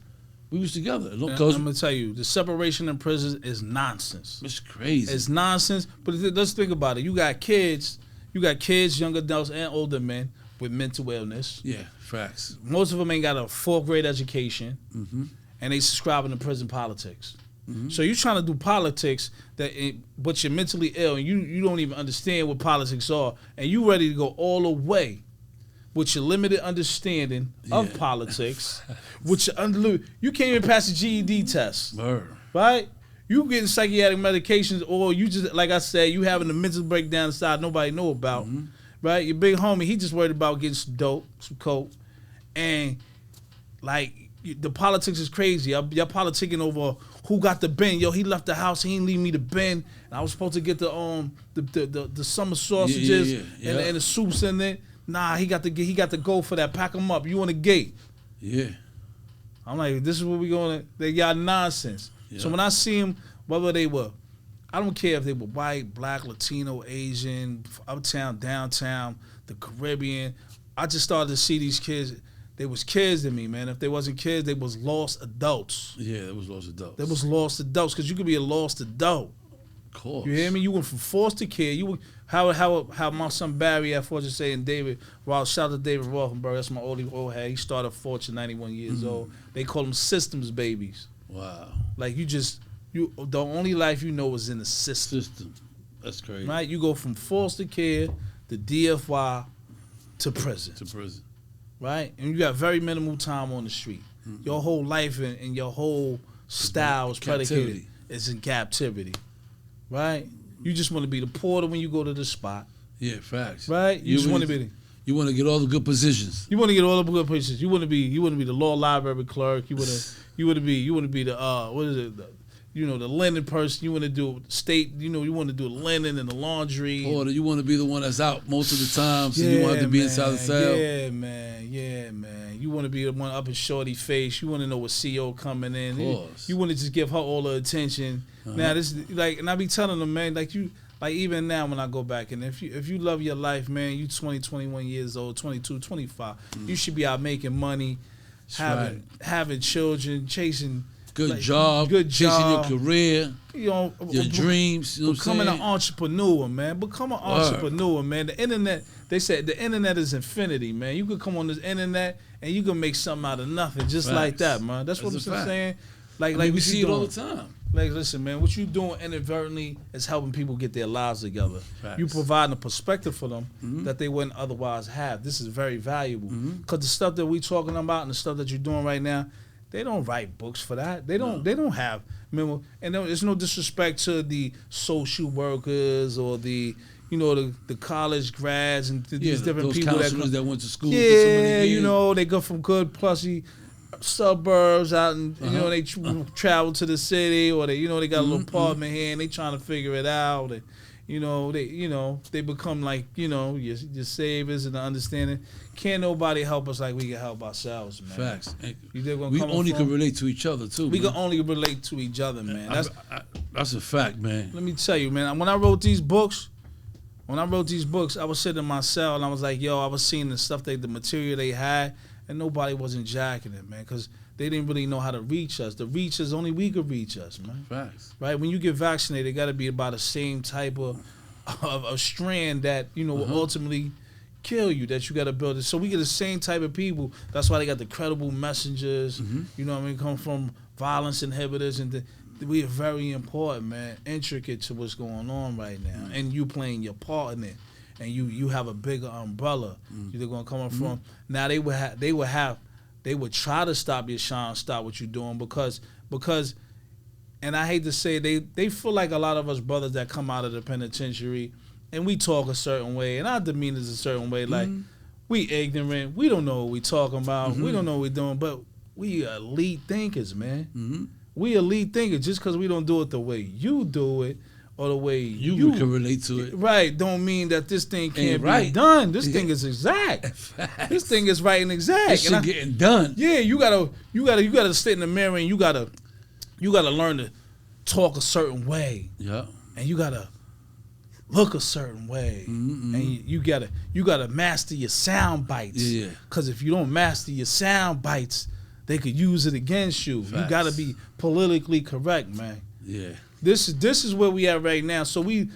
we was together. I'm gonna tell you, the separation in prison is nonsense. It's crazy. It's nonsense. But let's think about it. You got kids, young adults and older men with mental illness. Yeah, facts. Most of them ain't got a 4th grade education, Mm-hmm. and they subscribing to prison politics. Mm-hmm. So you trying to do politics but you're mentally ill and you don't even understand what politics are, and you ready to go all the way with your limited understanding of politics, which you can't even pass the GED test, right? You getting psychiatric medications, or you just, like I said, you having a mental breakdown inside nobody know about, right? Your big homie, he just worried about getting some dope, some coke, and like the politics is crazy. Y'all politicking over who got the bin. Yo, he left the house. He didn't leave me the bin. And I was supposed to get the summer sausages and the soups in it. Nah, he got to go for that. Pack him up. You on the gate? Yeah. I'm like, this is what we going to. They got nonsense. Yeah. So when I see them, whether they were, I don't care if they were white, black, Latino, Asian, uptown, downtown, the Caribbean. I just started to see these kids. They was kids to me, man. If they wasn't kids, they was lost adults. Yeah, they was lost adults. They was lost adults, because you could be a lost adult. Of course. You hear me? You went from foster care. You how my son Barry at Fortune say, and David Roth. Shout out to David Rothenberg. That's my old head. He started Fortune 91 years old. They call them systems babies. Wow. Like the only life you know is in the system. That's crazy. Right? You go from foster care to DFY to prison. Right? And you got very minimal time on the street. Mm-hmm. Your whole life and your whole style is predicated is in captivity. Right? You just want to be the porter when you go to the spot. Yeah, facts. Right? You just want to be you want to get all the good positions. You want to get all the good positions. You want to be the law library clerk. You want to be the what is it? The linen person. You want to do state. You want to do the linen and the laundry. Or you want to be the one that's out most of the time, so you want to be inside the cell. Yeah, man. You want to be the one up in shorty face. You want to know what CO coming in. Of course. You want to just give her all the attention. Now this is and I be telling them, man, even now when I go back, and if you love your life, man, you 20, 21 years old, 22, 25, you should be out making money, having children, chasing. Good job, chasing your career, your dreams. Becoming an entrepreneur, man. Become an entrepreneur, man. The internet, they said the internet is infinity, man. You could come on this internet and you can make something out of nothing, just like that, man. That's what I'm saying. Like we see it all the time. Like, listen, man, what you doing inadvertently is helping people get their lives together. Facts. You providing a perspective for them that they wouldn't otherwise have. This is very valuable. Because the stuff that we talking about and the stuff that you're doing right now, they don't write books for that. They don't. No. They don't have. Remember, and there's no disrespect to the social workers or the college grads and these different those people that went to school. Yeah, for so many years. They go from good plushy suburbs out, and they travel to the city, or they got a little apartment here and they trying to figure it out. And, they become like your saviors and the understanding. Can't nobody help us like we can help ourselves, man. Facts. We only can relate to each other too. We can only relate to each other, man. That's a fact, man. Let me tell you, man. When I wrote these books, I was sitting in my cell and I was like, yo, I was seeing the stuff the material they had, and nobody wasn't jacking it, man, because they didn't really know how to reach us. The reach is only we could reach us, man. Facts. Right? When you get vaccinated, it got to be about the same type of strand that will ultimately kill you, that you got to build it. So we get the same type of people. That's why they got the credible messengers. Come from violence inhibitors, and we are very important, man. Intricate to what's going on right now, and you playing your part in it, and you have a bigger umbrella. You're gonna come from. Now they would try to stop your shine, stop what you're doing because. And I hate to say they feel like a lot of us brothers that come out of the penitentiary and we talk a certain way, and our demeanor's a certain way. Like, we ignorant. We don't know what we talking about. We don't know what we're doing, but we elite thinkers, man. We elite thinkers. Just because we don't do it the way you do it or the way you can relate to it. Right, don't mean that this thing can't right. be done. This thing is exact. This thing is right and exact. This shit getting done. Yeah, you gotta sit in the mirror and you gotta learn to talk a certain way. Yeah. And you gotta look a certain way. And you gotta master your sound bites. Yeah. Cause if you don't master your sound bites, they could use it against you. Facts. You gotta be politically correct, man. Yeah. This is where we at right now. So we,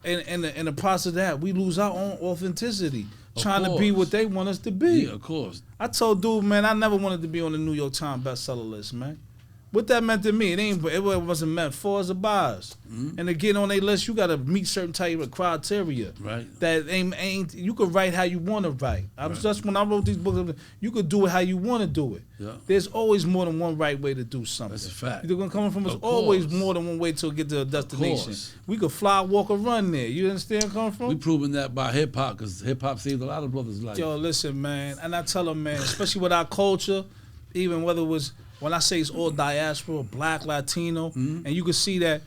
in the process of that, we lose our own authenticity, trying to be what they want us to be. Yeah, of course. I told dude, man, I never wanted to be on the New York Times bestseller list, man. What that meant to me, it wasn't meant for us or by us. And to get on their list, you got to meet certain type of criteria. Right. That ain't you could write how you want to write. Just when I wrote these books, you could do it how you want to do it. Yeah. There's always more than one right way to do something. That's a fact. You're gonna come from us. Of Always course. more than one way to get to a destination. course. We could fly, walk, or run there. You understand where I'm coming from? We proving that by hip hop, because hip hop saved a lot of brothers' lives. Yo, listen, man, and I tell them, man, especially with our culture, even whether it was, when I say it's all diaspora, black, Latino, and you can see that,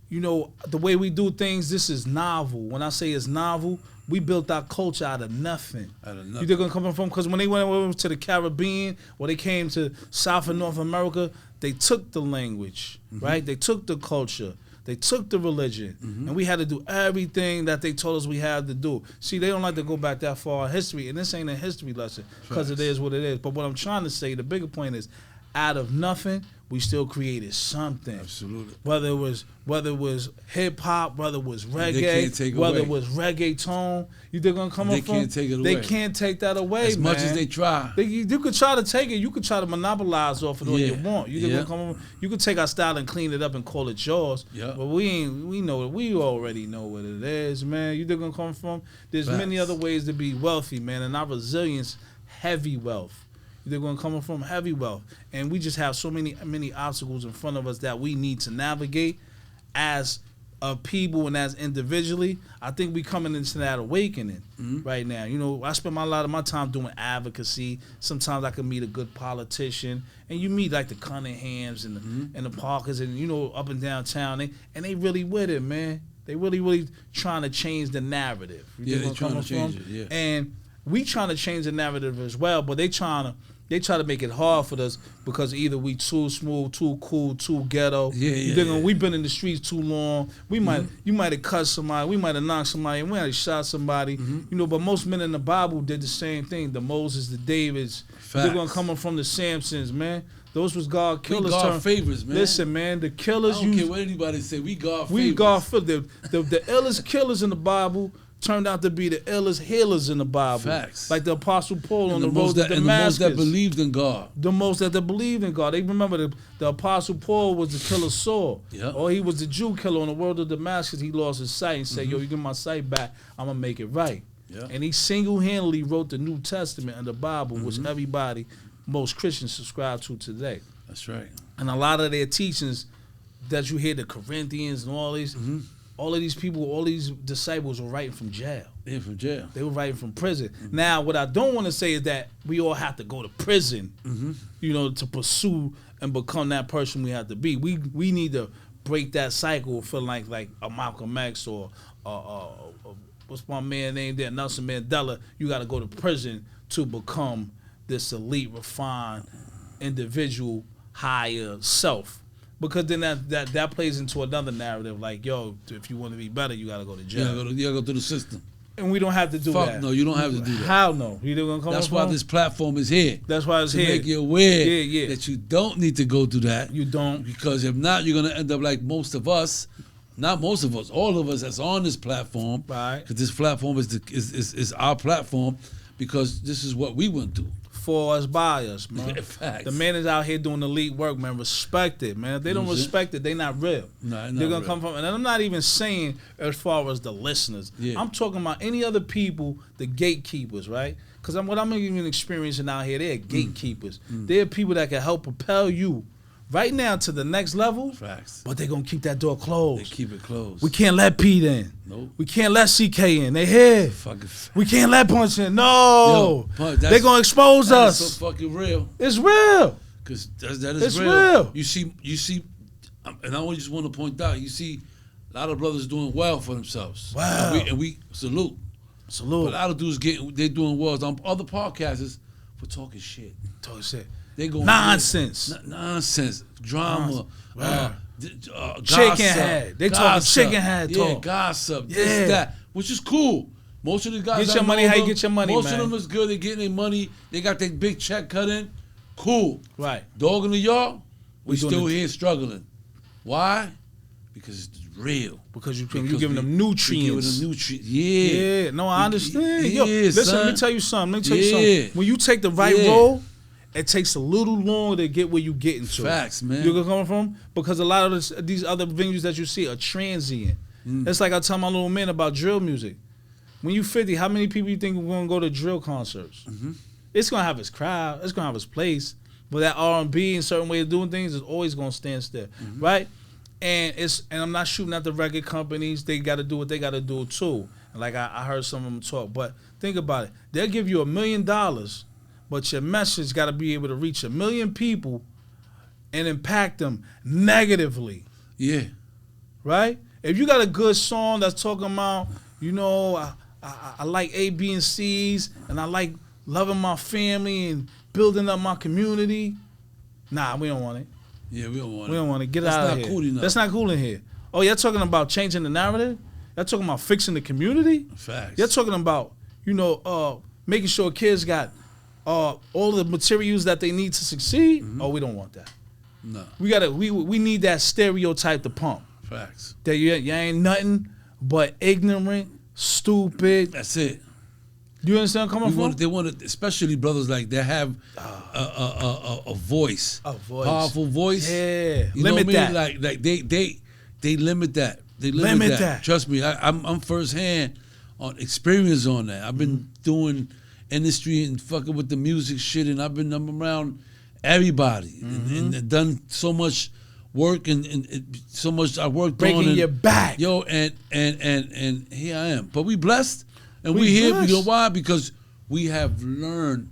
you know, the way we do things, this is novel. When I say it's novel, we built our culture out of nothing. You think I'm coming from? Because when they went over to the Caribbean, or they came to South and North America, they took the language, right? They took the culture. They took the religion, and we had to do everything that they told us we had to do. See, they don't like to go back that far in history, and this ain't a history lesson because it is what it is. But what I'm trying to say, the bigger point is, out of nothing, we still created something. Absolutely. Whether it was hip hop, whether it was They can't take reggae, whether away. it was reggaeton, you think I'm coming They from? can't take it They away. can't take that away, As man. much as they try. You could try to take it. You could try to monopolize off it all you want. You think Yeah. I'm coming from? You could take our style and clean it up and call it yours. Yeah. But we know it. We already know what it is, man. You think I'm coming from? There's many Facts. other ways to be wealthy, man, and our resilience, heavy wealth. They're going to come from heavy wealth, and we just have so many obstacles in front of us that we need to navigate as a people and as individually. I think we coming into that awakening right now. You know, I spend a lot of my time doing advocacy. Sometimes I can meet a good politician, and you meet like the Cunninghams and the Parkers, and you know, up and down town, and they really with it, man. They really trying to change the narrative. You Yeah, know they where I'm trying to coming change from? it, yeah. And we trying to change the narrative as well, but they try to make it hard for us because either we too smooth, too cool, too ghetto. We've been in the streets too long. You might have cut somebody, we might have knocked somebody, and we might have shot somebody. You know, but most men in the Bible did the same thing. The Moses, the Davids, they're gonna come from the Samsons, man. Those was God killers. We God favors, man. Listen, man, the killers. I don't care what anybody say. We God favors. We God favors. The illest killers in the Bible turned out to be the illest healers in the Bible. Facts. Like the Apostle Paul on And the road to Damascus. the most that believed in God. The most that they believed in God. They remember the Apostle Paul was the killer Saul. Yeah. Or he was the Jew killer on the road to Damascus. He lost his sight and said, yo, you get my sight back, I'm going to make it right. Yeah. And he single-handedly wrote the New Testament and the Bible, which everybody, most Christians subscribe to today. That's right. And a lot of their teachings that you hear, the Corinthians and all these, all of these people, all these disciples were writing from jail. They're from jail. They were writing from prison. Now, what I don't want to say is that we all have to go to prison, you know, to pursue and become that person we have to be. We need to break that cycle, feel like a Malcolm X or what's my man name there, Nelson Mandela. You got to go to prison to become this elite, refined individual, higher self. Because then that plays into another narrative, like, yo, if you want to be better, you got to go to jail. You gotta go through the system. And we don't have to do that. Fuck no, you don't have to do that. How no? You don't come That's why this platform is here. That's why it's to here. make you aware Yeah. that you don't need to go through that. You don't. Because if not, you're gonna end up like most of us. Not most of us, all of us that's on this platform. Right. Because this platform is our platform, because this is what we went through. For us, by us, man. Facts. The man is out here doing elite work, man. Respect it, man. If they don't respect it, they not real. No, They're not gonna real. come from, and I'm not even saying as far as the listeners. Yeah. I'm talking about any other people, the gatekeepers, right? Because what I'm even experiencing out here, they're gatekeepers. They're people that can help propel you, right now to the next level. Facts. But they're gonna keep that door closed. They keep it closed. We can't let Pete in. Nope. We can't let CK in. They here. Fucking We can't let Punch in. No. They're gonna expose us. That's so fucking real. It's real. Cause that is It's real. real. You see, and I just want to point out, you see a lot of brothers doing well for themselves. Wow. And we salute. Salute. But a lot of dudes they're doing well. Other podcasters for talking shit. Talk shit. They going Nonsense. Nonsense, drama, Wow. gossip, Chicken head. They talking chicken head yeah, talk. gossip, Yeah. this, that, which is cool. Most of the guys Get I your know money how you them, get your money, most man. of them is good. They getting their money. They got their big check cut in. Cool. Right. Dog in the yard, we doing still it. here struggling. Why? Because it's real. Because you Because giving them nutrients. Giving them nutrients. Yeah. Yeah, no, I understand. Yeah, Yo, listen, son. let me tell you something. Let me tell you Yeah. something. When you take the right Yeah. road, it takes a little longer to get where you getting to. Facts, man. You coming from? Because a lot of these other venues that you see are transient. It's like I tell my little man about drill music. When you 50, how many people you think are going to go to drill concerts? It's going to have its crowd. It's going to have its place. But that R&B and certain way of doing things is always going to stand still, right? And I'm not shooting at the record companies. They got to do what they got to do too. And like I heard some of them talk. But think about it. They'll give you $1 million, but your message got to be able to reach 1 million people and impact them negatively, Yeah. right? If you got a good song that's talking about, you know, I like A, B, and C's, and I like loving my family and building up my community, nah, we don't want it. Yeah, we don't want We it. don't want to get That's out of not here. cool enough. That's not cool in here. Oh, you're talking about changing the narrative? You're talking about fixing the community? Facts. You're talking about, you know, making sure kids got all the materials that they need to succeed? Oh, we don't want that. No. We need that stereotype to pump. Facts. That you ain't nothing but ignorant, stupid. That's it. You understand where I'm coming from? They want to, especially brothers like that have a voice, A voice. powerful voice. Yeah. You know Limit what I mean? that. Like they limit that. They limit that. Trust me, I'm firsthand on experience on that. I've been doing industry and fucking with the music shit, and I'm around everybody and done so much work and so much I worked on. Breaking your back. Yo, and here I am. But we blessed, and we We here. blessed. You know why? Because we have learned,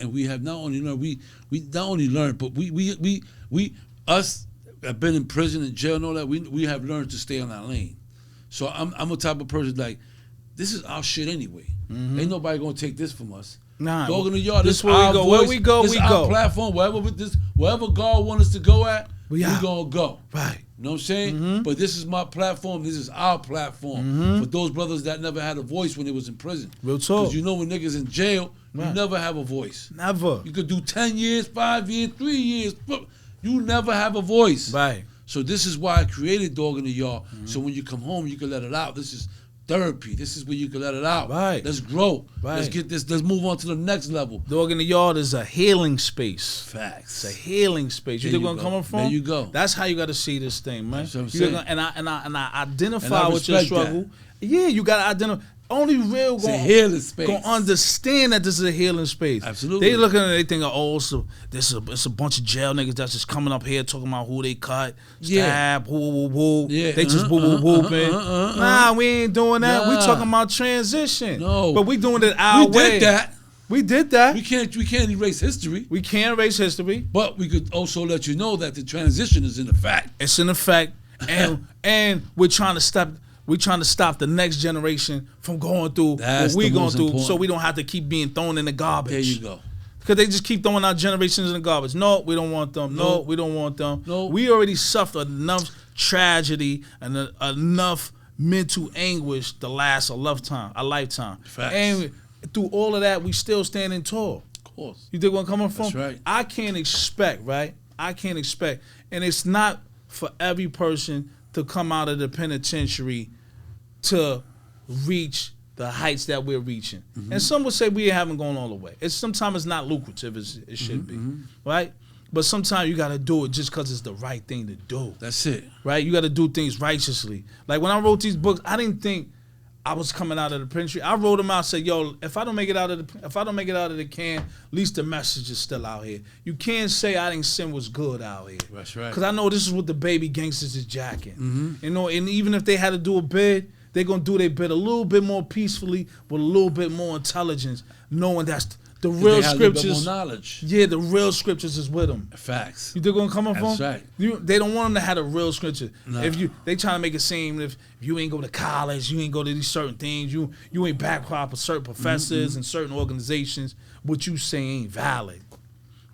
and we have not only learned, we not only learned, but we us have been in prison and jail and all that. We have learned to stay on our lane. So I'm a type of person like, this is our shit anyway. Ain't nobody gonna take this from us. Nah, Dog in the yard. this This where we our go. voice, Where we go, this we our go. platform. Wherever God wants us to go at, We we out. gonna go. Right. You know what I'm saying? But this is my platform. This is our platform for those brothers that never had a voice when they was in prison. Real talk. Because you know when niggas in jail, you Right. never have a voice. Never. You could do 10 years, 5 years, 3 years, but you never have a voice. Right. So this is why I created Dog in the Yard. So when you come home, you can let it out. This is therapy. This is where you can let it out. Right. Let's grow. Right. Let's get this. Let's move on to the next level. Dog in the yard is a healing space. Facts. It's a healing space. You There think where you I'm go. coming from? There you go. That's how you got to see this thing, man. That's what I'm You saying. gotta- and I identify And I with your respect that. struggle. Yeah, you got to identify. Only real It's a healing space. gonna understand that this is a healing space. Absolutely. They looking at it, they think, oh, so it's a bunch of jail niggas that's just coming up here talking about who they cut, Yeah. stab, woo. Yeah. They just whooping. Nah, we ain't doing that. We Nah. talking about transition. No. But we doing it our We way. did that. We did that. We can't erase history. We can't erase history. But we could also let you know that the transition is in effect. It's in effect, and we're trying to stop. We're trying to stop the next generation from going through That's what we the going most through, important. so we don't have to keep being thrown in the garbage. There you go. Because they just keep throwing our generations in the garbage. No, we don't want them. No, No. we don't want them. No. We already suffered enough tragedy and enough mental anguish to last a lifetime. Facts. And through all of that, we still standing tall. Of course. You think where I'm coming from? That's right. I can't expect, right? I can't expect. And it's not for every person to come out of the penitentiary to reach the heights that we're reaching. And some would say we haven't gone all the way. Sometimes it's not lucrative as it should be, right? But sometimes you got to do it just because it's the right thing to do, That's it. right? You got to do things righteously. Like when I wrote these books, I didn't think I was coming out of the penitentiary. I wrote them out. Said, "Yo, if I don't make it out of the can, at least the message is still out here. You can't say I didn't sin was good out here. That's right. Because I know this is what the baby gangsters is jacking. You know, and even if they had to do a bid, they're gonna do their bid a little bit more peacefully with a little bit more intelligence, knowing that's the real scriptures. More knowledge. Yeah, the real scriptures is with them. Facts. You think where I'm coming from? That's right. They don't want them to have the real scripture. No. They trying to make it seem if you ain't go to college, you ain't go to these certain things, you ain't backed with certain professors and certain organizations, what you say ain't valid.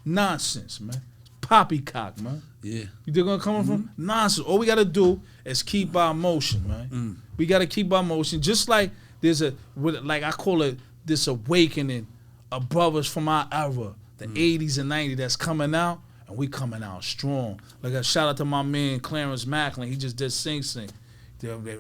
Nonsense, man. Poppycock, man. Yeah. You think where I'm coming from? Nonsense. All we gotta do is keep our motion, man. We gotta keep our motion. Just like there's I call it this awakening of brothers from our era, the 80s and 90s that's coming out, and we coming out strong. Like a shout out to my man Clarence Macklin. He just did Sing Sing. They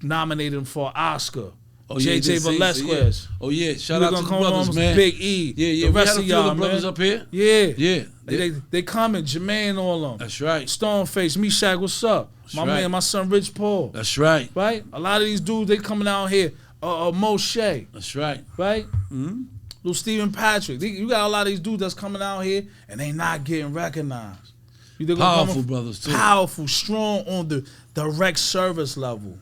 nominated him for an Oscar. Oh, yeah, JJ Velasquez. Yeah. Oh yeah, shout out to the brothers, on, man. Big E. Yeah. The rest of y'all, the brothers man. up here. Yeah. Yeah. They coming. Jermaine, all of them. That's right. Stoneface, Meshach, what's up? That's my right. man, my son Rich Paul. That's right. Right? A lot of these dudes, they coming out here. Moshe. That's right. Right? Little Stephen Patrick. You got a lot of these dudes that's coming out here and they not getting recognized. Powerful brothers too. Powerful, strong on the direct service level.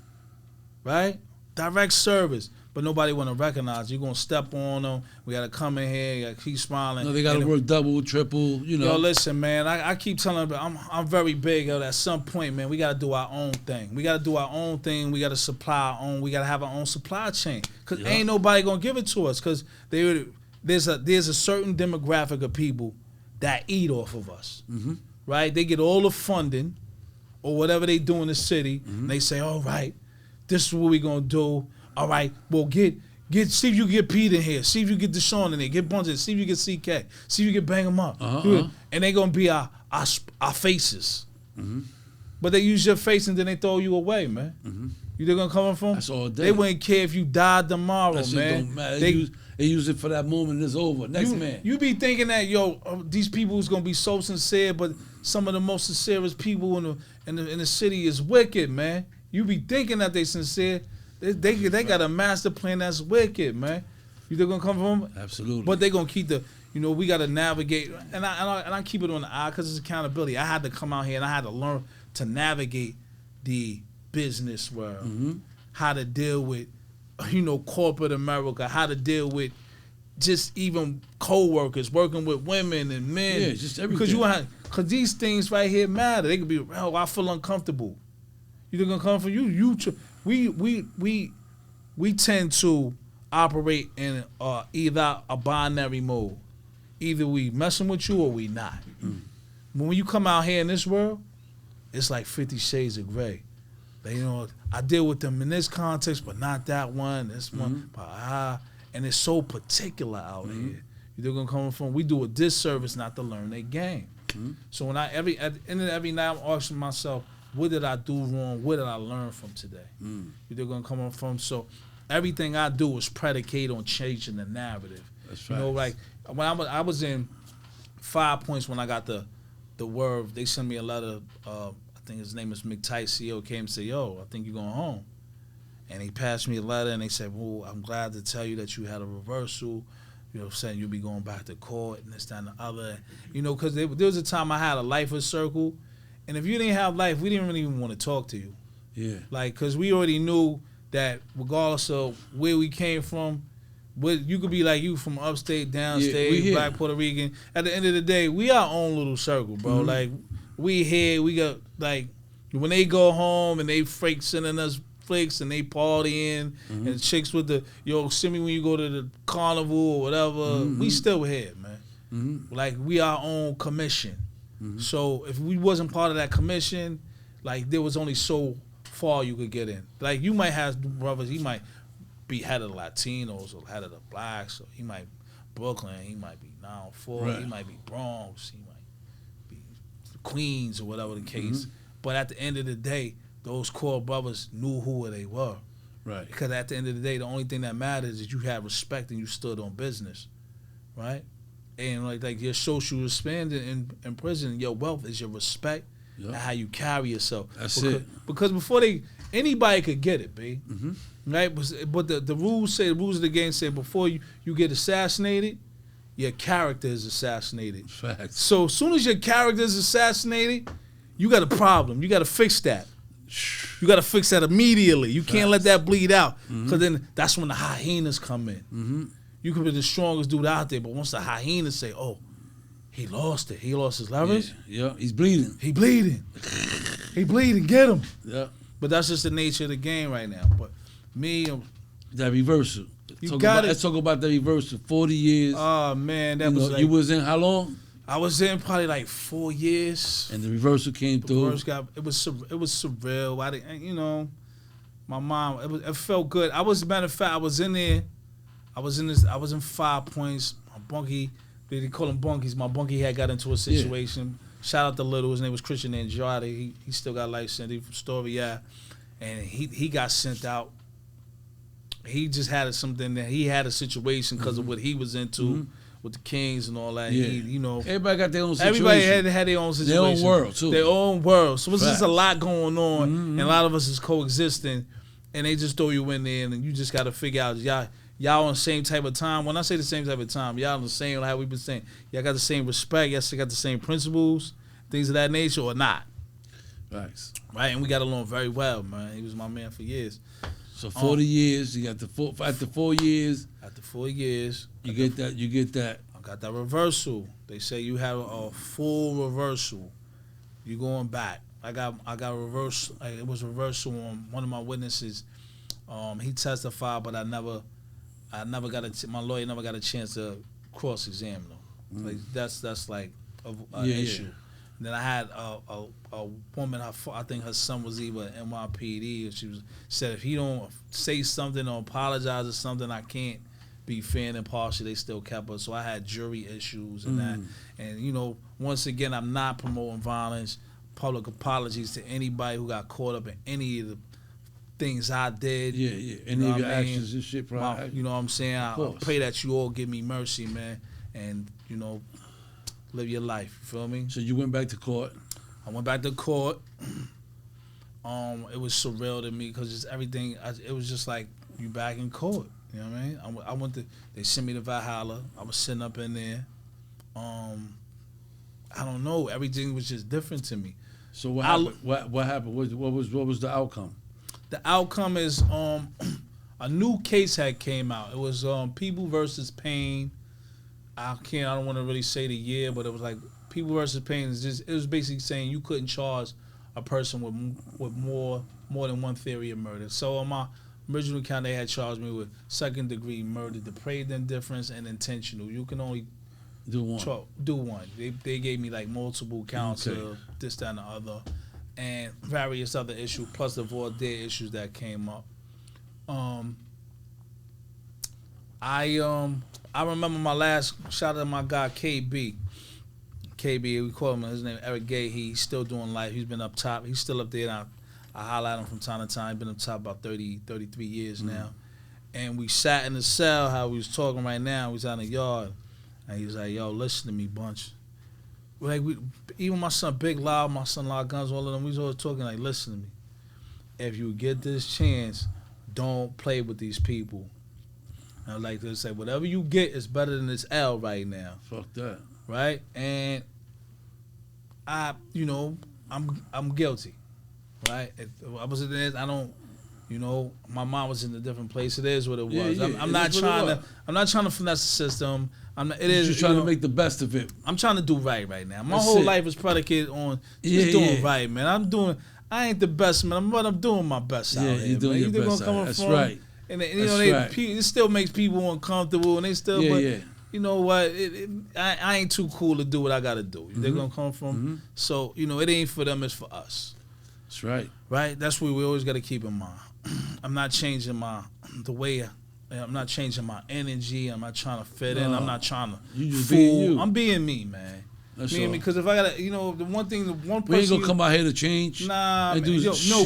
Right? Direct service. But nobody want to recognize. You're going to step on them. We got to come in here. You got to keep smiling. No, they got to work double, triple, you know. Yo, listen, man. I keep telling them, I'm very big of at some point, man, we got to do our own thing. We got to do our own thing. We got to supply our own. We got to have our own supply chain. Because ain't nobody going to give it to us. Because there's a certain demographic of people that eat off of us. Right? They get all the funding or whatever they do in the city. And they say, all right, this is what we going to do. All right, well, see if you get Pete in here. See if you get DeShawn in there. Get Bunch in. See if you get CK. See if you can bang them up. And they gonna be our faces. But they use your face and then they throw you away, man. You think I'm coming from? That's all day. They wouldn't care if you died tomorrow, that shit man. Don't matter. They use it for that moment and it's over. Next man. You be thinking that, these people is gonna be so sincere, but some of the most sincerest people in the city is wicked, man. You be thinking that they sincere. They got a master plan that's wicked, man. You think gonna come from? Absolutely. But they gonna keep we gotta navigate, and I keep it on the eye because it's accountability. I had to come out here and I had to learn to navigate the business world, how to deal with, corporate America, how to deal with just even co-workers, working with women and men. Yeah, just everything. Because these things right here matter. They could be, I feel uncomfortable. You think gonna come from you? We tend to operate in either a binary mode. Either we messing with you or we not. When you come out here in this world, it's like 50 Shades of Grey. I deal with them in this context, but not that one. This one, and it's so particular out here. You're gonna come from. We do a disservice not to learn their game. So when at the end of every night, I'm asking myself, what did I do wrong? What did I learn from today? You're gonna come from. So everything I do is predicated on changing the narrative. That's right. Like when I was in 5 Points when I got the word. They sent me a letter. I think his name is McTight. CEO came and said, "Yo, I think you're going home." And he passed me a letter and they said, "Well, I'm glad to tell you that you had a reversal. Saying you'll be going back to court and this, that, and the other." Because there was a time I had a lifer circle. And if you didn't have life, we didn't really even want to talk to you. Yeah. Because we already knew that regardless of where we came from, you could be like you from upstate, downstate, black, Puerto Rican. At the end of the day, we our own little circle, bro. Like, we here, we got, when they go home and they fake sending us flicks and they partying and chicks with send me when you go to the carnival or whatever, we still here, man. Like, we our own commission. So if we wasn't part of that commission, there was only so far you could get in. You might have brothers, he might be head of the Latinos or head of the blacks, or he might Brooklyn, he might be 904, he might be Bronx, he might be Queens or whatever the case. But at the end of the day, those core brothers knew who they were. Right. Because at the end of the day, the only thing that matters is you had respect and you stood on business. Right? And like your social respect in prison, your wealth is your respect and how you carry yourself. That's it. Because before anybody could get it, B. right? But the rules of the game say before you get assassinated, your character is assassinated. Facts. So as soon as your character is assassinated, you got a problem. You got to fix that. You got to fix that immediately. You can't let that bleed out, because then that's when the hyenas come in. You could be the strongest dude out there, but once the hyenas say, "Oh, he lost it. He lost his levers. Yeah, he's bleeding. He bleeding. He bleeding. Get him." Yeah. But that's just the nature of the game right now. But me, That reversal. You got it. Let's talk about the reversal. 40 years. oh man, that you was know, like, you was in how long? I was in probably like 4 years. And the reversal came through. It was surreal. I didn't, my mom. It felt good. Matter of fact, I was in there. I was in 5 points. My bunkie, they call them bunkies. My bunkie had got into a situation. Shout out to Little. His name was Christian Andrade. He still got life sentence from Story, and he got sent out. He just had something that he had a situation because of what he was into with the Kings and all that. Yeah. Everybody got their own situation. Everybody had their own situation. Their own world too. Their own world. So it's just a lot going on, and a lot of us is coexisting, and they just throw you in there, and you just got to figure out y'all on the same type of time. When I say the same type of time, y'all on the same, like we've been saying, y'all got the same respect, y'all still got the same principles, things of that nature, or not. Nice. Right, and we got along very well, man. He was my man for years. So 40 years, you got after 4 years. After 4 years, You get that. I got that reversal. They say you have a full reversal. You going back. I got reversal. It was reversal on one of my witnesses. He testified, but my lawyer never got a chance to cross-examine him. Like that's like an issue. And then I had a woman. I think her son was either NYPD, and she said if he don't say something or apologize or something, I can't be fair and impartial. They still kept her. So I had jury issues and that. And once again, I'm not promoting violence. Public apologies to anybody who got caught up in any of the things I did. Any of your actions and shit, probably. You know what I'm saying? I pray that you all give me mercy, man, and live your life. You feel me? So you went back to court. I went back to court. It was surreal to me because it's everything. It was just like you back in court. You know what I mean? I went to. They sent me to Valhalla. I was sitting up in there. I don't know. Everything was just different to me. So what happened? What happened? What was the outcome? The outcome is a new case had came out. It was People versus Pain. I don't want to really say the year, but it was like People versus Pain. It was basically saying you couldn't charge a person with more than one theory of murder. So on my original count, they had charged me with second-degree murder, depraved indifference, and intentional. You can only do one. They gave me like multiple counts of this, that, and the other, and various other issues, plus the voir dire issues that came up. I remember my last shout out to my guy KB. We call him, his name Eric Gay. He's still doing life. He's been up top. He's still up there. And I holler at him from time to time. He's been up top about 33 years now. And we sat in the cell, how we was talking right now. We was out in the yard. And he was like, yo, listen to me, bunch. Even my son Big Loud, my son Loud Guns, all of them, we was always talking like, listen to me. If you get this chance, don't play with these people. I like to say, whatever you get is better than this L right now. Fuck that. Right? And I'm guilty. Right? If I was in this, I don't, my mom was in a different place. It is what it was. I'm not trying to finesse the system. You're trying to make the best of it. I'm trying to do right now. My whole life is predicated on just doing right, man. I ain't the best, man, but I'm doing my best out here. You're doing your best out here. That's right. And it still makes people uncomfortable, and they still, you know what? I ain't too cool to do what I got to do. They're gonna come from, so it ain't for them, it's for us. That's right. Right. That's what we always got to keep in mind. I'm not changing the way. I'm not changing my energy. I'm not trying to fit in. I'm not trying to. You just fool. being you. I'm being me, man. That's me, all. because if I gotta, the one person. We ain't gonna come out here to change. Nah, man,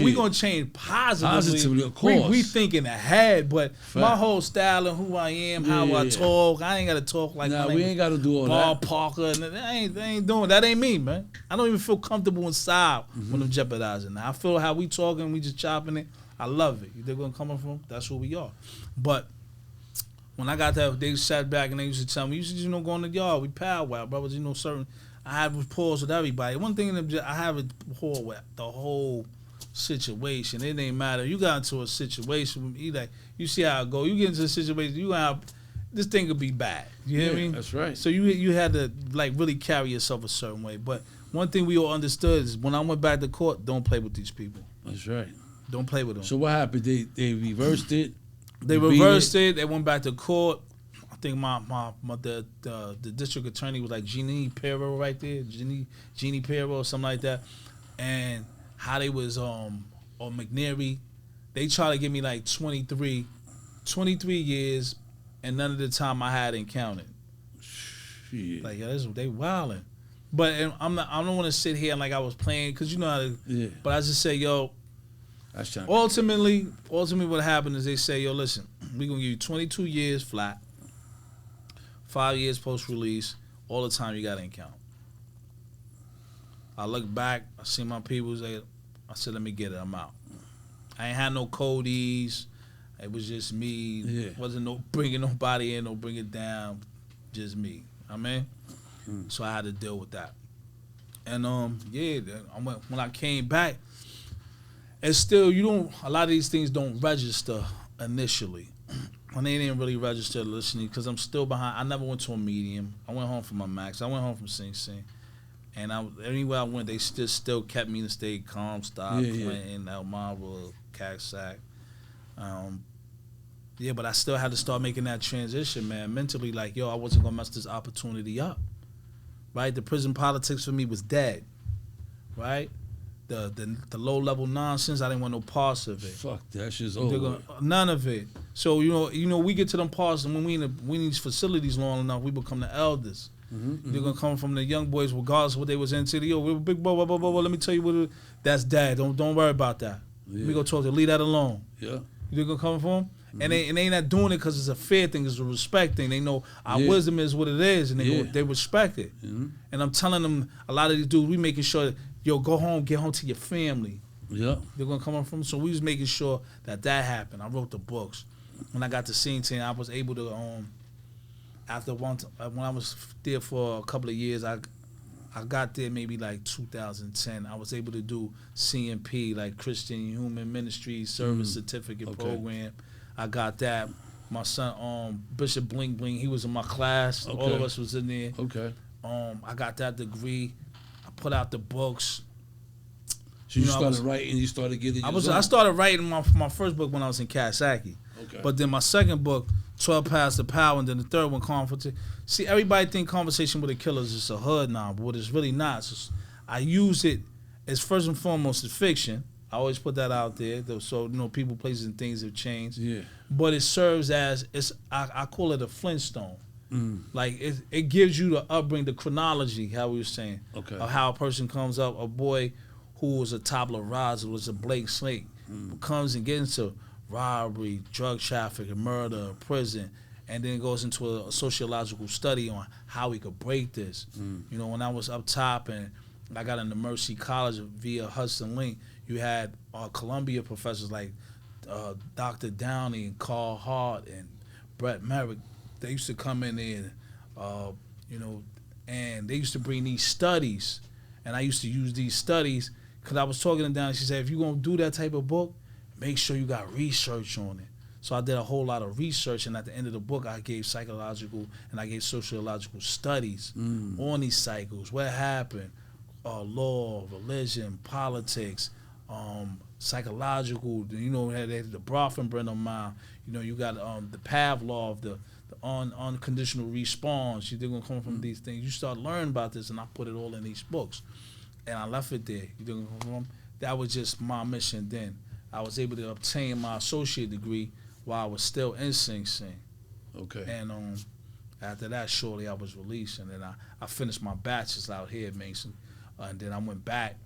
we gonna change positively. Positively, of course. We thinking ahead, but my whole style and who I am, how I talk, I ain't gotta talk like. Nah, we ain't gotta do all Paul that. Parker, and I ain't doing that. Ain't me, man. I don't even feel comfortable inside when I'm jeopardizing. I feel how we talking, we just chopping it. I love it. You dig where I'm coming from? That's who we are. But when I got that, they sat back and they used to tell me, go in the yard, we powwow, brothers, certain. I have rapport with everybody. One thing I have a rapport with the whole situation. It ain't matter. You got into a situation with me, like, you see how it go. You get into a situation, you gonna have, this thing could be bad. You hear me? That's right. So you had to like really carry yourself a certain way. But one thing we all understood is when I went back to court, don't play with these people. That's right. Don't play with them. So what happened? They reversed it. They reversed it. They went back to court. I think the district attorney was like Jeannie Perro right there, Jeannie Perro or something like that, and how they was on McNary, they tried to give me like 23 years, and none of the time I had encountered. Shit. Like, yeah, they wilding. But I don't want to sit here and like I was playing, because you know how to, Yeah. but I just say, yo, That's trying. ultimately what happened is they say, yo, listen, we're going to give you 22 years flat, 5 years post-release, all the time you got to encounter. I look back, I see my people, I said, let me get it, I'm out. I ain't had no Codys. It was just me. Yeah. Wasn't no bringing nobody in, no bring it down, just me. So I had to deal with that. And when I came back, it's still, a lot of these things don't register initially. When they didn't really register listening, because I'm still behind. I never went to a medium. I went home from my max. I went home from Sing Sing. And anywhere I went, they still kept me to stay calm, stop, Clinton, Elmira, Cagsack. But I still had to start making that transition, man. Mentally, like, yo, I wasn't going to mess this opportunity up. Right? The prison politics for me was dead. Right? The low-level nonsense, I didn't want no parts of it. Fuck, that shit's over. None of it. So, we get to them parts, and when we in these facilities long enough, we become the elders. They're going to come from the young boys, regardless of what they was into. Yo, we're big boy, blah, blah, blah, blah. Let me tell you what that's dad. Don't worry about that. Yeah. We go talk to, leave that alone. Yeah. You're going to come from? And they not doing it because it's a fair thing, it's a respect thing. They know our wisdom is what it is, and they respect it. And I'm telling them, a lot of these dudes, we making sure that, yo, go home, get home to your family. Yeah. They're going to come from. So we was making sure that happened. I wrote the books. When I got to Scene 10, I was able to, after when I was there for a couple of years, I got there maybe like 2010. I was able to do CMP, like Christian Human Ministry Service Certificate Program. I got that. My son, Bishop Bling Bling, he was in my class. All of us was in there. Okay. I got that degree. I put out the books. So you started writing. You started getting. I started writing my first book when I was in Kasaki. Okay. But then my second book, 12 Paths to Power, and then the third one, Conversation. See, everybody think Conversation with a Killer is just a hood novel, but what it's really not. I use it as first and foremost as fiction. I always put that out there, so people, places, and things have changed. Yeah. But it serves as I call it a Flintstone. Like it gives you the upbringing, the chronology, how we were saying, of how a person comes up. A boy who was a tabula rasa, was a blank slate, comes and gets into robbery, drug trafficking, murder, prison, and then goes into a sociological study on how we could break this. When I was up top and I got into Mercy College via Hudson Link, you had Columbia professors like Dr. Downey and Carl Hart and Brett Merrick. They used to come in there, and they used to bring these studies, and I used to use these studies because I was talking to them down. She said, if you're going to do that type of book, make sure you got research on it. So I did a whole lot of research, and at the end of the book, I gave psychological and I gave sociological studies on these cycles, what happened, law, religion, politics, psychological, had the Brofenbrenner mind, you got the Pavlov, the unconditional response. You're going to come from these things. You start learning about this, and I put it all in these books. And I left it there. That was just my mission then. I was able to obtain my associate degree while I was still in Sing Sing. Okay. And after that, shortly I was released, and then I finished my bachelor's out here at Mason. And then I went back.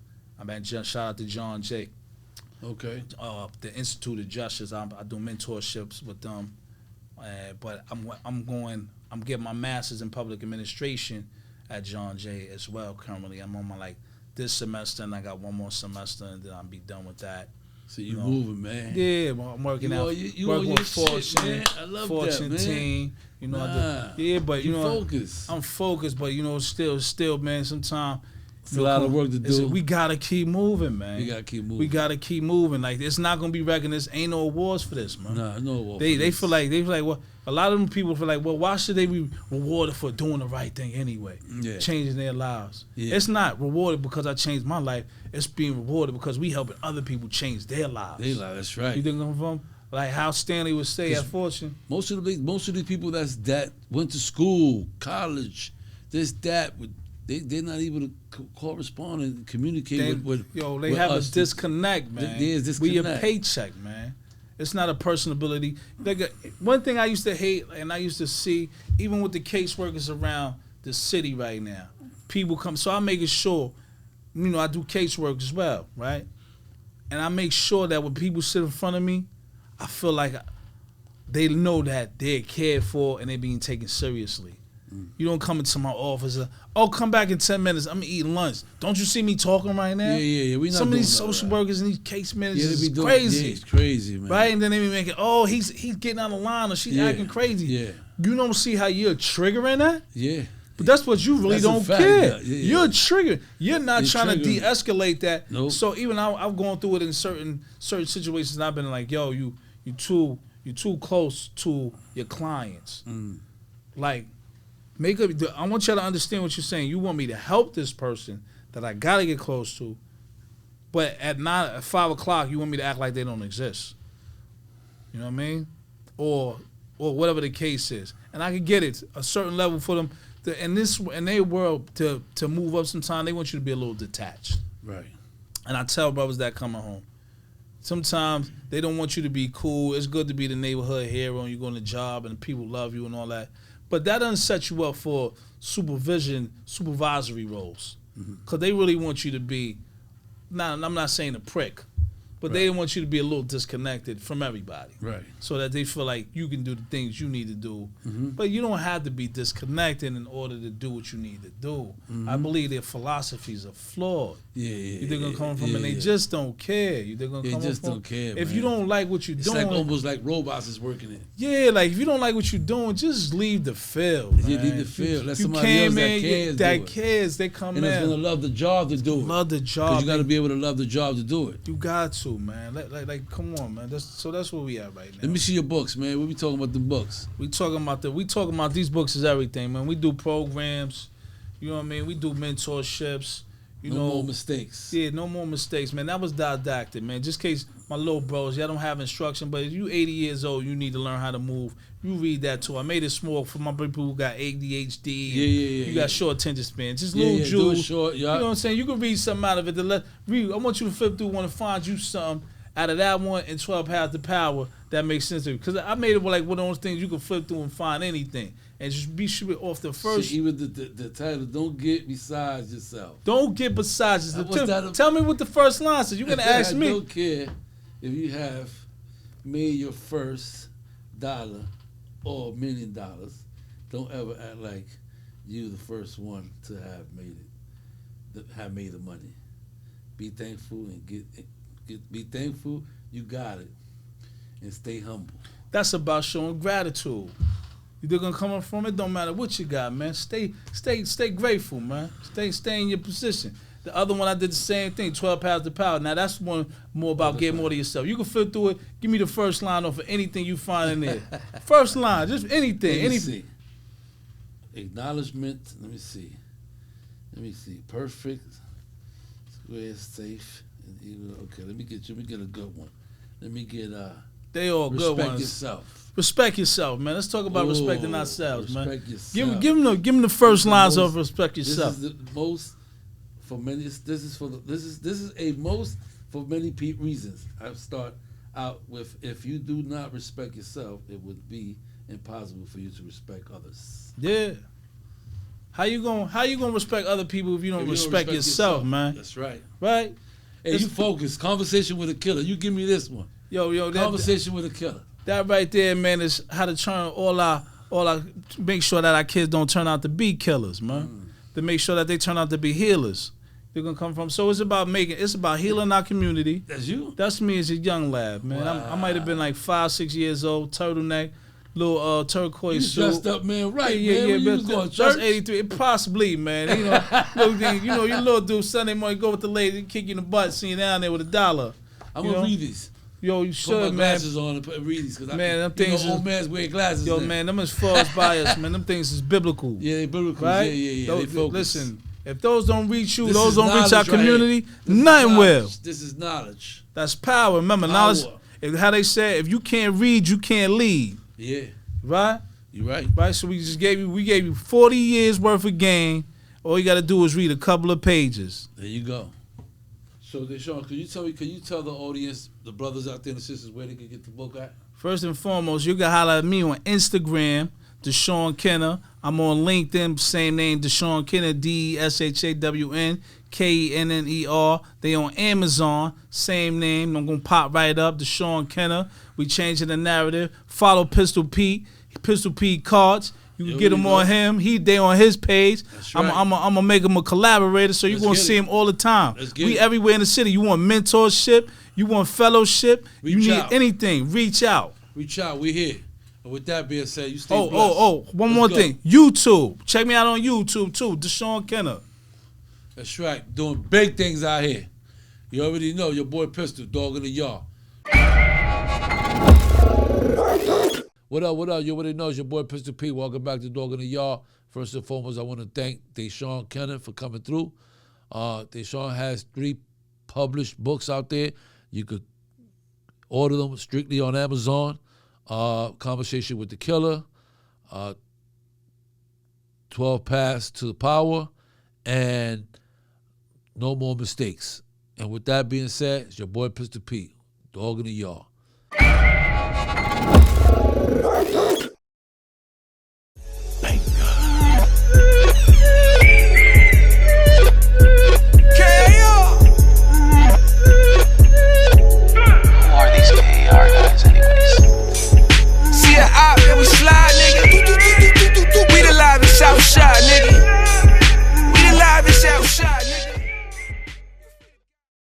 Shout out to John Jay. Okay. The Institute of Justice. I do mentorships with them. But I'm getting my master's in public administration at John Jay as well currently. I'm on my this semester, and I got one more semester, and then I'll be done with that. So you moving, man. Yeah, I'm working out. You working on with your Fortune, shit, man. I love Fortune that, man. team. You know, but you know, focus. I'm focused, but still, man. Sometimes it's a lot of work to do. We gotta keep moving, man. We gotta keep moving. We gotta keep moving. Like it's not gonna be recognized. Ain't no awards for this, man. Nah, no awards. They feel like well, a lot of them people feel like, well, why should they be rewarded for doing the right thing anyway? Yeah. Changing their lives. Yeah. It's not rewarded because I changed my life. It's being rewarded because we helping other people change their lives. That's right. You think I'm from? Like how Stanley would say at Fortune. Most of the people that went to school, college, they're not able to correspond and communicate with they have a disconnect, man. There's disconnect. We a paycheck, man. It's not a personal ability. Like one thing I used to hate, and I used to see, even with the caseworkers around the city right now, people come. So I'm making sure, I do casework as well, right? And I make sure that when people sit in front of me, I feel like they know that they're cared for and they're being taken seriously. You don't come into my office. Come back in 10 minutes. I'm eating lunch. Don't you see me talking right now? Yeah. We not Some of these doing social workers and these case managers is crazy. crazy. Yeah, it's crazy, man. Right? And then they be making, he's getting out of line or she's acting crazy. Yeah. You don't see how you're triggering that? Yeah. But that's what you really don't care. Yeah. You're triggering. You're not trying to de-escalate that. Nope. So even I've gone through it in certain situations. And I've been like, you too close to your clients. Like, I want you to understand what you're saying. You want me to help this person that I gotta get close to, but at 5 o'clock, you want me to act like they don't exist. You know what I mean? Or whatever the case is. And I can get it a certain level for them. In their world to move up sometime, they want you to be a little detached. Right. And I tell brothers that coming home, sometimes they don't want you to be cool. It's good to be the neighborhood hero and you go on the job and people love you and all that. But that doesn't set you up for supervisory roles. Because they really want you to be, I'm not saying a prick, but they want you to be a little disconnected from everybody. Right. So that they feel like you can do the things you need to do. But you don't have to be disconnected in order to do what you need to do. I believe their philosophies are flawed. Yeah. They're going to come from and they just don't care. They're going to come just don't care, If man. you don't like what you're doing. It's like almost like robots is working it. Yeah, like if you don't like what you're doing, just leave the field, man. You leave the field. Let somebody else that cares they come and in. that's going to love the job to do it. Love the job. Because you got to be able to love the job to do it. You got to, man. Like, come on, man. That's where we at right now. Let me see your books, man. What we talking about the books? We talking about these books is everything, man. We do programs, you know what I mean? We do mentorships. No more mistakes. Yeah, no more mistakes, man. That was didactic, man. Just in case my little bros, y'all don't have instruction, but if you 80 years old, you need to learn how to move. You read that too. I made it small for my people who got ADHD. Yeah. You got short attention span. Just Yeah, little do it jewels. short, You know what I'm saying? You can read something out of it. I want you to flip through one and find you something out of that one and 12 Paths to Power that makes sense to you. Because I made it like one of those things you can flip through and find anything. And just be sure off the first. See, even the title, don't get besides yourself. Don't get beside yourself. Tell me what the first line says. You're going to ask me. I don't care if you have made your first $1 or $1 million. Don't ever act like you the first one to have made the money. Be thankful and be thankful you got it, and stay humble. That's about showing gratitude. You're gonna come up from it. Don't matter what you got, man. Stay grateful, man. Stay in your position. The other one I did the same thing. 12 Paths to Power. Now that's one more about getting more to yourself. You can flip through it. Give me the first line off of anything you find in there. First line, just anything. Let me see. Acknowledgement. Let me see. Perfect. Square, safe. Okay, let me get a good one. Let me get they all good ones. Respect yourself. Respect yourself, man. Let's talk about respecting ourselves, man. Respect yourself. Give them the first lines of respect yourself. This is the most for many. This is a most for many reasons. I start out with, if you do not respect yourself, it would be impossible for you to respect others. Yeah. How you gonna respect other people if you don't respect yourself, man? That's right. Right? Hey, you focus. Conversation with a killer. You give me this one. Yo, Conversation with a killer. That right there, man, is how to turn all our make sure that our kids don't turn out to be killers, man. To make sure that they turn out to be healers. they're gonna come from. So it's about healing our community. That's you. That's me as a young lad, man. I might have been like 5, 6 years old, turtleneck, little turquoise You suit. dressed up, man, right, Yeah, man. When you was but going to that's church? 83. Possibly, man. You know, little thing, you little dude, Sunday morning, go with the lady, kick you in the butt, see you down there with $1. I'm you going know? to read these. Yo, you Put should, my man. glasses on and read these. Man, them things old is- man's wearing glasses Yo, now. man, them is false bias, man. Them things is biblical. Yeah, they biblical. Right? Yeah. Those- They focus. Listen, if those don't reach you, This those is don't reach our knowledge right community, here. This is nothing will. knowledge. This is knowledge. That's power. Remember, knowledge. How they say, if you can't read, you can't lead. Yeah, Right? you're right. Right? So we gave you 40 years worth of game. All you got to do is read a couple of pages. There you go. So, DeShawn, can you tell the audience, the brothers out there and the sisters, where they can get the book at? First and foremost, you can holler at me on Instagram, DeShawn Kenner. I'm on LinkedIn, same name, DeShawn Kenner, DeshawnKenner. They on Amazon, same name. I'm going to pop right up, DeShawn Kenner. We changing the narrative. Follow Pistol Pete Cards. You can There get we him go. on him. They on his page. That's I'm right. gonna make him a collaborator, so you're Let's gonna get see it. him all the time. Let's get We it. everywhere in the city. You want mentorship, you want fellowship, you Reach need out. anything, reach out. Reach out. We're here. And with that being said, you stay blessed. One Let's more go. thing. YouTube. Check me out on YouTube too. DeShawn Kenner. That's right. Doing big things out here. You already know your boy Pistol, dog in the yard. What up? You already know it's your boy Pistol P. Welcome back to Dog in the Yard. First and foremost, I want to thank DeShawn Kenner for coming through. DeShawn has 3 published books out there. You could order them strictly on Amazon. Conversation with the Killer, 12 Paths to the Power, and No More Mistakes. And with that being said, it's your boy Pistol P, Dog in the Yard.